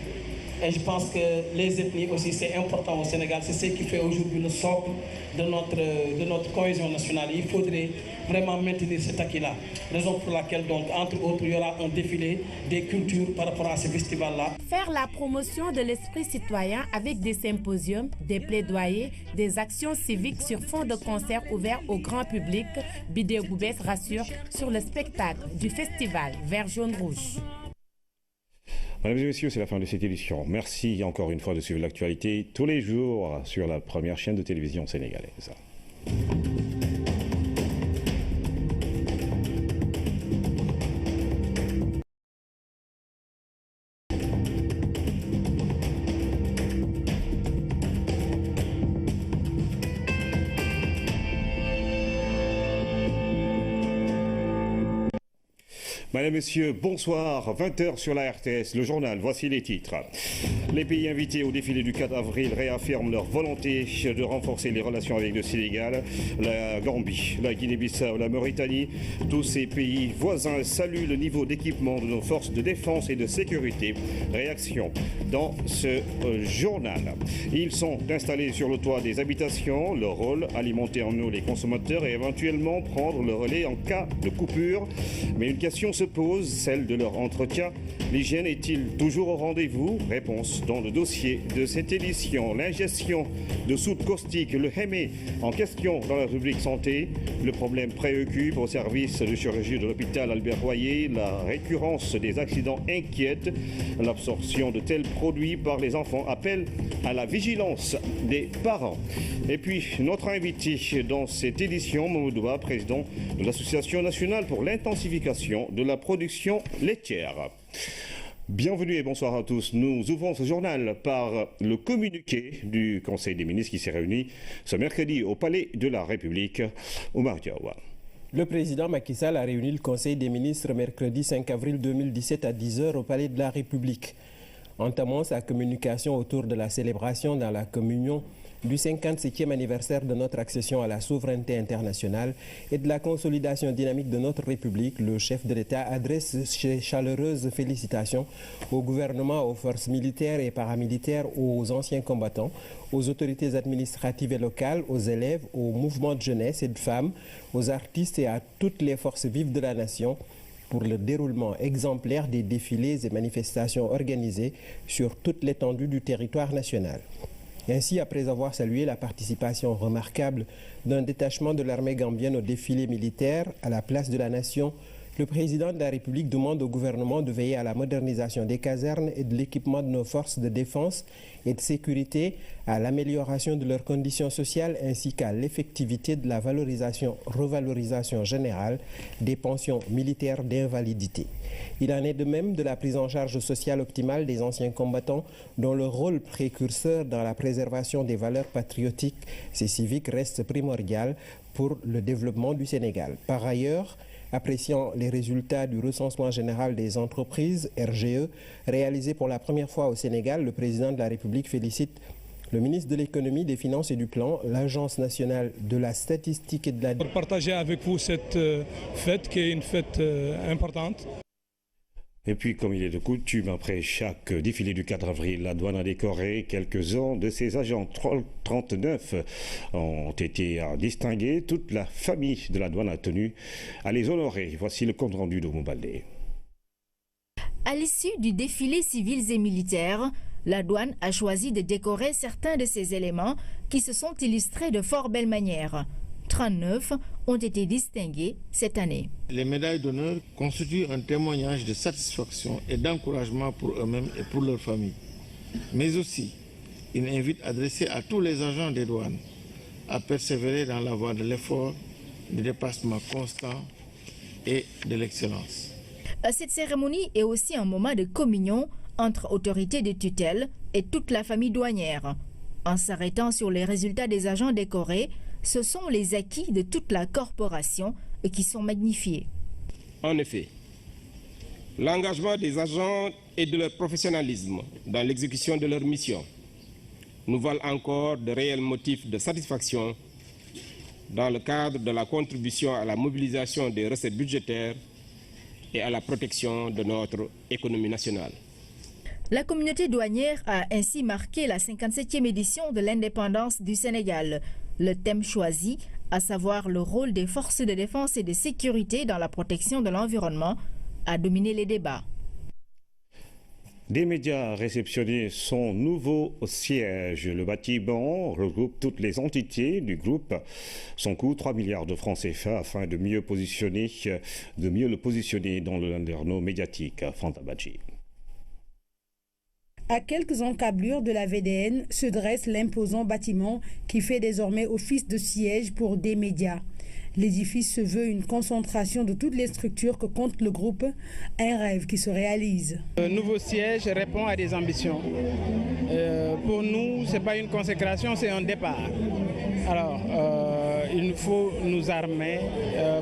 Speaker 2: Et je pense que les ethnies aussi, c'est important au Sénégal. C'est ce qui fait aujourd'hui le socle de notre cohésion nationale. Il faudrait vraiment maintenir cet acquis-là. Raison pour laquelle, donc, entre autres, il y aura un défilé des cultures par rapport à ce festival-là.
Speaker 18: Faire la promotion de l'esprit citoyen avec des symposiums, des plaidoyers, des actions civiques sur fond de concerts ouverts au grand public, Bidéo Bess rassure sur le spectacle du festival Vert Jaune Rouge.
Speaker 1: Mesdames et messieurs, c'est la fin de cette édition. Merci encore une fois de suivre l'actualité tous les jours sur la première chaîne de télévision sénégalaise. Mesdames, Messieurs, bonsoir. 20h sur la RTS, le journal. Voici les titres. Les pays invités au défilé du 4 avril réaffirment leur volonté de renforcer les relations avec le Sénégal, la Gambie, la Guinée-Bissau, la Mauritanie. Tous ces pays voisins saluent le niveau d'équipement de nos forces de défense et de sécurité. Réaction dans ce journal. Ils sont installés sur le toit des habitations. Leur rôle, alimenter en eau les consommateurs et éventuellement prendre le relais en cas de coupure. Mais une question se pose, celle de leur entretien. L'hygiène est-il toujours au rendez-vous? Réponse dans le dossier de cette édition. L'ingestion de soude caustique, le hémé en question dans la rubrique santé. Le problème préoccupe au service de chirurgie de l'hôpital Albert Royer. La récurrence des accidents inquiète. L'absorption de tels produits par les enfants appelle à la vigilance des parents. Et puis notre invité dans cette édition, Mamadou Ba, président de l'Association nationale pour l'intensification de la production laitière. Bienvenue et bonsoir à tous. Nous ouvrons ce journal par le communiqué du Conseil des ministres qui s'est réuni ce mercredi au Palais de la République. Oumar Diawa.
Speaker 7: Le président Macky Sall a réuni le Conseil des ministres mercredi 5 avril 2017 à 10h au Palais de la République. Entamant sa communication autour de la célébration dans la communion du 57e anniversaire de notre accession à la souveraineté internationale et de la consolidation dynamique de notre République, le chef de l'État adresse ses chaleureuses félicitations au gouvernement, aux forces militaires et paramilitaires, aux anciens combattants, aux autorités administratives et locales, aux élèves, aux mouvements de jeunesse et de femmes, aux artistes et à toutes les forces vives de la nation pour le déroulement exemplaire des défilés et manifestations organisées sur toute l'étendue du territoire national. Ainsi, après avoir salué la participation remarquable d'un détachement de l'armée gambienne au défilé militaire à la place de la nation, le président de la République demande au gouvernement de veiller à la modernisation des casernes et de l'équipement de nos forces de défense et de sécurité, à l'amélioration de leurs conditions sociales ainsi qu'à l'effectivité de la revalorisation générale des pensions militaires d'invalidité. Il en est de même de la prise en charge sociale optimale des anciens combattants dont le rôle précurseur dans la préservation des valeurs patriotiques et civiques reste primordial pour le développement du Sénégal. Par ailleurs, appréciant les résultats du recensement général des entreprises, RGE, réalisé pour la première fois au Sénégal, le président de la République félicite le ministre de l'économie, des finances et du plan, l'Agence nationale de la statistique et de la...
Speaker 9: Pour partager avec vous cette fête qui est une fête importante.
Speaker 1: Et puis, comme il est de coutume, après chaque défilé du 4 avril, la douane a décoré quelques-uns de ses agents. 39 ont été distingués. Toute la famille de la douane a tenu à les honorer. Voici le compte-rendu de Moubaldé.
Speaker 11: À l'issue du défilé civils et militaires, la douane a choisi de décorer certains de ces éléments qui se sont illustrés de fort belle manière. 39 ont été distingués cette année.
Speaker 19: Les médailles d'honneur constituent un témoignage de satisfaction et d'encouragement pour eux-mêmes et pour leurs familles. Mais aussi, une invite adressée à tous les agents des douanes à persévérer dans la voie de l'effort, du dépassement constant et de l'excellence.
Speaker 11: Cette cérémonie est aussi un moment de communion entre autorités de tutelle et toute la famille douanière. En s'arrêtant sur les résultats des agents décorés, ce sont les acquis de toute la corporation qui sont magnifiés.
Speaker 20: En effet,
Speaker 13: l'engagement des agents et de leur professionnalisme dans l'exécution de leur mission nous valent encore de réels motifs de satisfaction dans le cadre de la contribution à la mobilisation des recettes budgétaires et à la protection de notre économie nationale.
Speaker 11: La communauté douanière a ainsi marqué la 57e édition de l'indépendance du Sénégal. Le thème choisi, à savoir le rôle des forces de défense et de sécurité dans la protection de l'environnement, a dominé les débats.
Speaker 1: Des médias réceptionné son nouveau siège. Le bâtiment regroupe toutes les entités du groupe. Son coût, 3 milliards de francs CFA afin de mieux le positionner dans le landerneau médiatique. Fanta Badji.
Speaker 20: À quelques encablures de la VDN se dresse l'imposant bâtiment qui fait désormais office de siège pour des médias. L'édifice se veut une concentration de toutes les structures que compte le groupe, un rêve qui se réalise.
Speaker 21: Le nouveau siège répond à des ambitions. Pour nous, ce n'est pas une consécration, c'est un départ. Alors, il faut nous armer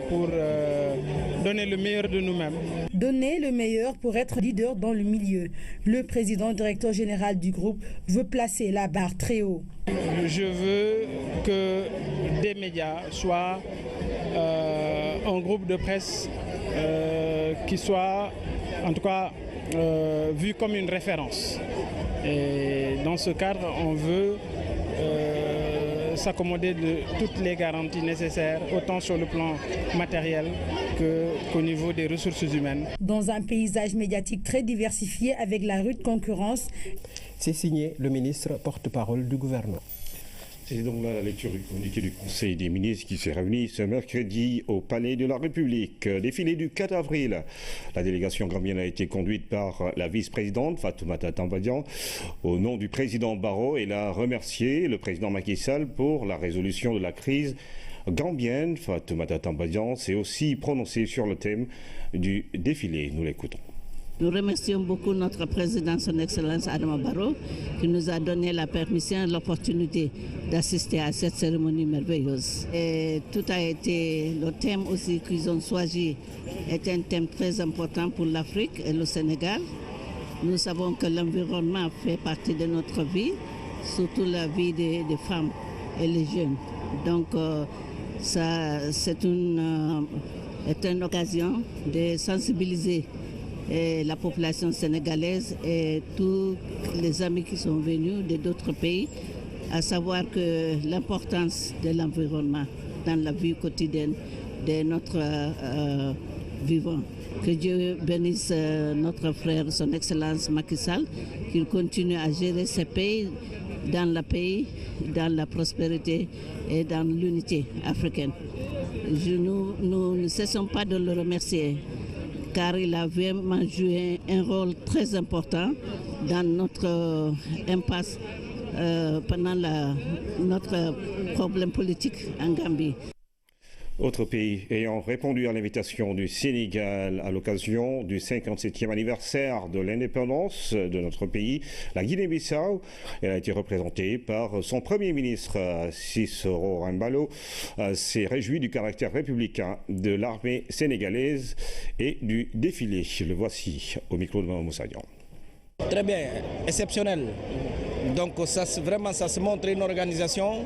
Speaker 21: pour donner le meilleur de nous-mêmes.
Speaker 20: Donner le meilleur pour être leader dans le milieu. Le président directeur général du groupe veut placer la barre très haut.
Speaker 21: Je veux que des médias soient un groupe de presse qui soit en tout cas vu comme une référence. Et dans ce cadre, on veut s'accommoder de toutes les garanties nécessaires, autant sur le plan matériel qu'au niveau des ressources humaines.
Speaker 20: Dans un paysage médiatique très diversifié avec la rude concurrence.
Speaker 7: C'est signé le ministre porte-parole du gouvernement.
Speaker 1: C'est donc là la lecture du communiqué du Conseil des ministres qui s'est réuni ce mercredi au Palais de la République. Défilé du 4 avril. La délégation gambienne a été conduite par la vice-présidente Fatoumata Tambadjan au nom du président Barrow. Elle a remercié le président Macky Sall pour la résolution de la crise gambienne. Fatoumata Tambadjan s'est aussi prononcée sur le thème du défilé. Nous l'écoutons.
Speaker 22: Nous remercions beaucoup notre président, son Excellence Adama Barrow, qui nous a donné la permission et l'opportunité d'assister à cette cérémonie merveilleuse. Et tout a été, le thème aussi qu'ils ont choisi est un thème très important pour l'Afrique et le Sénégal. Nous savons que l'environnement fait partie de notre vie, surtout la vie des femmes et les jeunes. Donc c'est une occasion de sensibiliser la population sénégalaise et tous les amis qui sont venus d'autres pays, à savoir que l'importance de l'environnement dans la vie quotidienne de notre vivant. Que Dieu bénisse notre frère, son Excellence Macky Sall, qu'il continue à gérer ce pays dans la paix, dans la prospérité et dans l'unité africaine. Nous ne cessons pas de le remercier, car il a vraiment joué un rôle très important dans notre impasse pendant notre problème politique en Gambie.
Speaker 1: Autre pays ayant répondu à l'invitation du Sénégal à l'occasion du 57e anniversaire de l'indépendance de notre pays, la Guinée-Bissau, elle a été représentée par son Premier ministre Cicero Embalo, s'est réjoui du caractère républicain de l'armée sénégalaise et du défilé. Le voici au micro de Mme Moussagnan.
Speaker 23: Très bien, exceptionnel. Donc ça se montre une organisation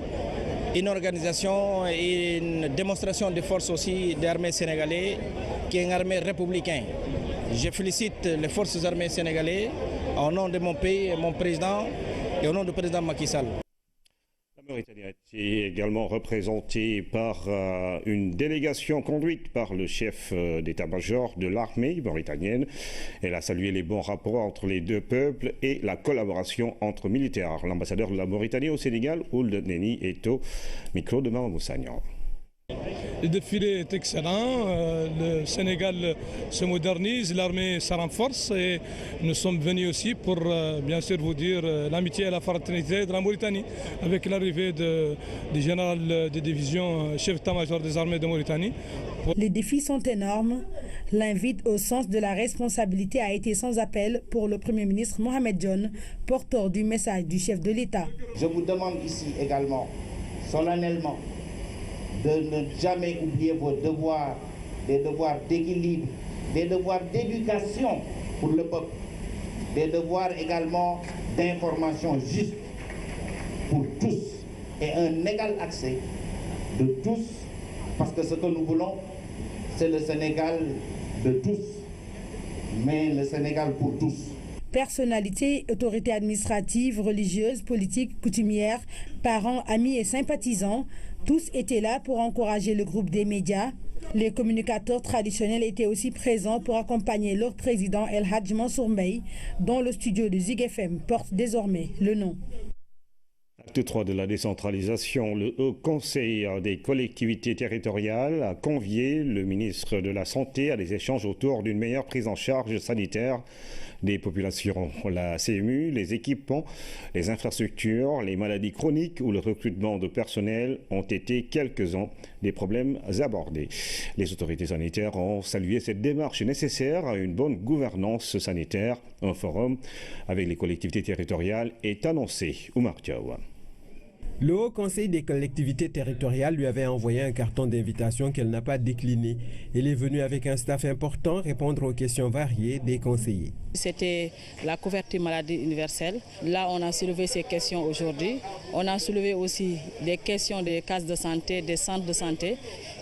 Speaker 23: et une démonstration de force aussi de l'armée sénégalaise, qui est une armée républicaine. Je félicite les forces armées sénégalaises au nom de mon pays et mon président et au nom du président Macky Sall.
Speaker 1: La Mauritanie a été également représentée par une délégation conduite par le chef d'état-major de l'armée mauritanienne. Elle a salué les bons rapports entre les deux peuples et la collaboration entre militaires. L'ambassadeur de la Mauritanie au Sénégal, Ould Neni, est au micro de Mme Moussagnan.
Speaker 9: Le défilé est excellent, le Sénégal se modernise, l'armée se renforce et nous sommes venus aussi pour bien sûr vous dire l'amitié et la fraternité de la Mauritanie avec l'arrivée du général de division, chef d'état-major des armées de Mauritanie.
Speaker 20: Les défis sont énormes. L'invite au sens de la responsabilité a été sans appel pour le Premier ministre Mohamed Dionne, porteur du message du chef de l'État.
Speaker 24: Je vous demande ici également, solennellement, de ne jamais oublier vos devoirs, des devoirs d'équilibre des devoirs d'éducation pour le peuple, des devoirs également d'information juste pour tous et un égal accès de tous, parce que ce que nous voulons, c'est le Sénégal de tous, mais le Sénégal pour tous.
Speaker 20: Personnalités, autorités administratives, religieuses, politiques, coutumières, parents, amis et sympathisants, tous étaient là pour encourager le groupe des médias. Les communicateurs traditionnels étaient aussi présents pour accompagner leur président El Hadj Mansour Mbaye, dont le studio de Zik FM porte désormais le nom.
Speaker 1: Acte 3 de la décentralisation, le Haut Conseil des collectivités territoriales a convié le ministre de la Santé à des échanges autour d'une meilleure prise en charge sanitaire des populations. La CMU, les équipements, les infrastructures, les maladies chroniques ou le recrutement de personnel ont été quelques-uns des problèmes abordés. Les autorités sanitaires ont salué cette démarche nécessaire à une bonne gouvernance sanitaire. Un forum avec les collectivités territoriales est annoncé. Oumar Diaw.
Speaker 7: Le Haut Conseil des collectivités territoriales lui avait envoyé un carton d'invitation qu'elle n'a pas décliné. Elle est venue avec un staff important répondre aux questions variées des conseillers.
Speaker 3: C'était la couverture maladie universelle. Là, on a soulevé ces questions aujourd'hui. On a soulevé aussi des questions des cases de santé, des centres de santé.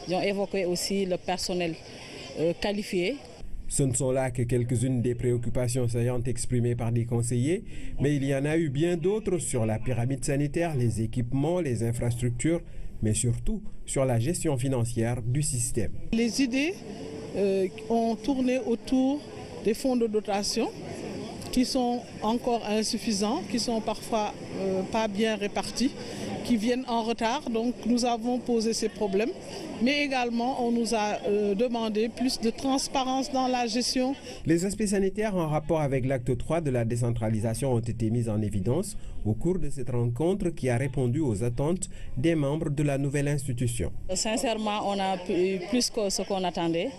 Speaker 3: Ils ont évoqué aussi le personnel qualifié.
Speaker 7: Ce ne sont là que quelques-unes des préoccupations saillantes exprimées par des conseillers, mais il y en a eu bien d'autres sur la pyramide sanitaire, les équipements, les infrastructures, mais surtout sur la gestion financière du système.
Speaker 12: Les idées ont tourné autour des fonds de dotation qui sont encore insuffisants, qui sont parfois pas bien répartis, qui viennent en retard. Donc nous avons posé ces problèmes. Mais également, on nous a demandé plus de transparence dans la gestion.
Speaker 7: Les aspects sanitaires en rapport avec l'acte 3 de la décentralisation ont été mis en évidence au cours de cette rencontre qui a répondu aux attentes des membres de la nouvelle institution.
Speaker 3: Sincèrement, on a eu plus que ce qu'on attendait.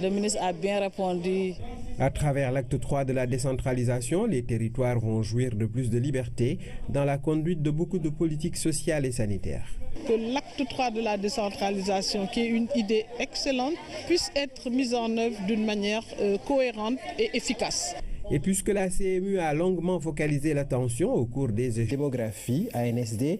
Speaker 3: Le ministre a bien répondu.
Speaker 7: À travers l'acte 3 de la décentralisation, les territoires vont jouir de plus de liberté dans la conduite de beaucoup de politiques sociales et sanitaires.
Speaker 12: Que l'acte 3 de la décentralisation, qui est une idée excellente, puisse être mise en œuvre d'une manière cohérente et efficace.
Speaker 7: Et puisque la CMU a longuement focalisé l'attention au cours des démographies, ANSD,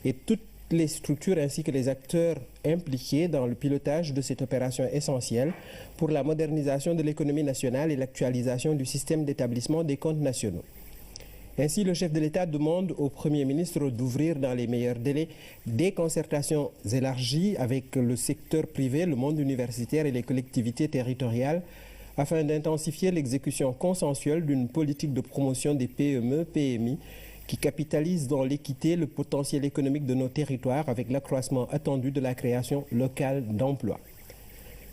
Speaker 7: et toutes les structures ainsi que les acteurs impliqués dans le pilotage de cette opération essentielle pour la modernisation de l'économie nationale et l'actualisation du système d'établissement des comptes nationaux. Ainsi, le chef de l'État demande au Premier ministre d'ouvrir dans les meilleurs délais des concertations élargies avec le secteur privé, le monde universitaire et les collectivités territoriales afin d'intensifier l'exécution consensuelle d'une politique de promotion des PME, PMI qui capitalise dans l'équité le potentiel économique de nos territoires avec l'accroissement attendu de la création locale d'emplois.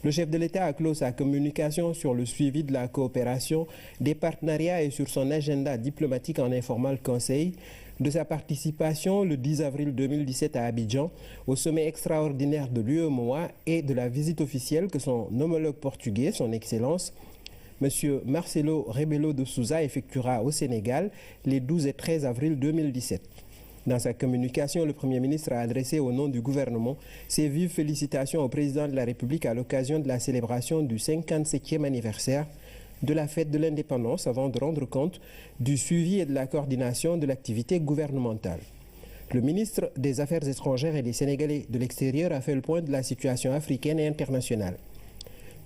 Speaker 7: Le chef de l'État a clos sa communication sur le suivi de la coopération, des partenariats et sur son agenda diplomatique en informant le Conseil de sa participation le 10 avril 2017 à Abidjan au sommet extraordinaire de l'UEMOA et de la visite officielle que son homologue portugais, son Excellence, M. Marcelo Rebelo de Sousa, effectuera au Sénégal les 12 et 13 avril 2017. Dans sa communication, le Premier ministre a adressé au nom du gouvernement ses vives félicitations au président de la République à l'occasion de la célébration du 57e anniversaire de la fête de l'indépendance avant de rendre compte du suivi et de la coordination de l'activité gouvernementale. Le ministre des Affaires étrangères et des Sénégalais de l'extérieur a fait le point de la situation africaine et internationale.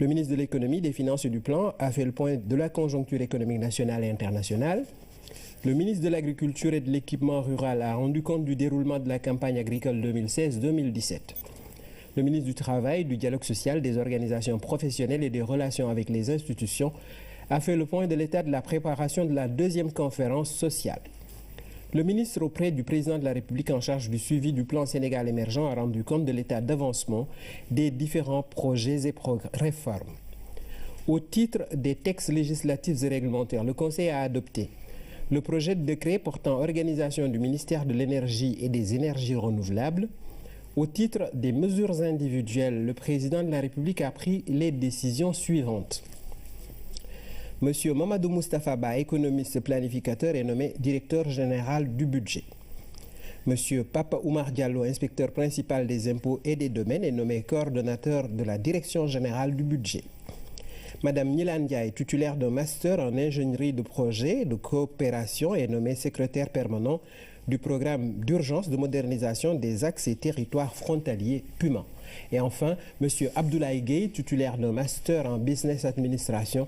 Speaker 7: Le ministre de l'économie, des finances et du plan a fait le point de la conjoncture économique nationale et internationale. Le ministre de l'Agriculture et de l'Équipement rural a rendu compte du déroulement de la campagne agricole 2016-2017. Le ministre du Travail, du Dialogue social, des organisations professionnelles et des relations avec les institutions a fait le point de l'état de la préparation de la deuxième conférence sociale. Le ministre auprès du président de la République en charge du suivi du plan Sénégal émergent a rendu compte de l'état d'avancement des différents projets et réformes. Au titre des textes législatifs et réglementaires, le Conseil a adopté le projet de décret portant organisation du ministère de l'Énergie et des énergies renouvelables. Au titre des mesures individuelles, le président de la République a pris les décisions suivantes. Monsieur Mamadou Moustapha Ba, économiste planificateur, est nommé directeur général du budget. Monsieur Papa Oumar Diallo, inspecteur principal des impôts et des domaines, est nommé coordonnateur de la direction générale du budget. Madame Nilan Ndiaye, titulaire d'un master en ingénierie de projet de coopération, est nommée secrétaire permanent du programme d'urgence de modernisation des axes et territoires frontaliers PUMA. Et enfin, M. Abdoulaye Gueye, titulaire d'un master en business administration,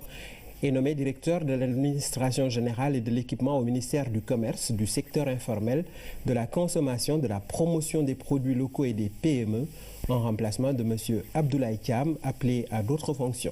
Speaker 7: est nommé directeur de l'administration générale et de l'équipement au ministère du Commerce, du secteur informel, de la consommation, de la promotion des produits locaux et des PME, en remplacement de M. Abdoulaye Thiam, appelé à d'autres fonctions.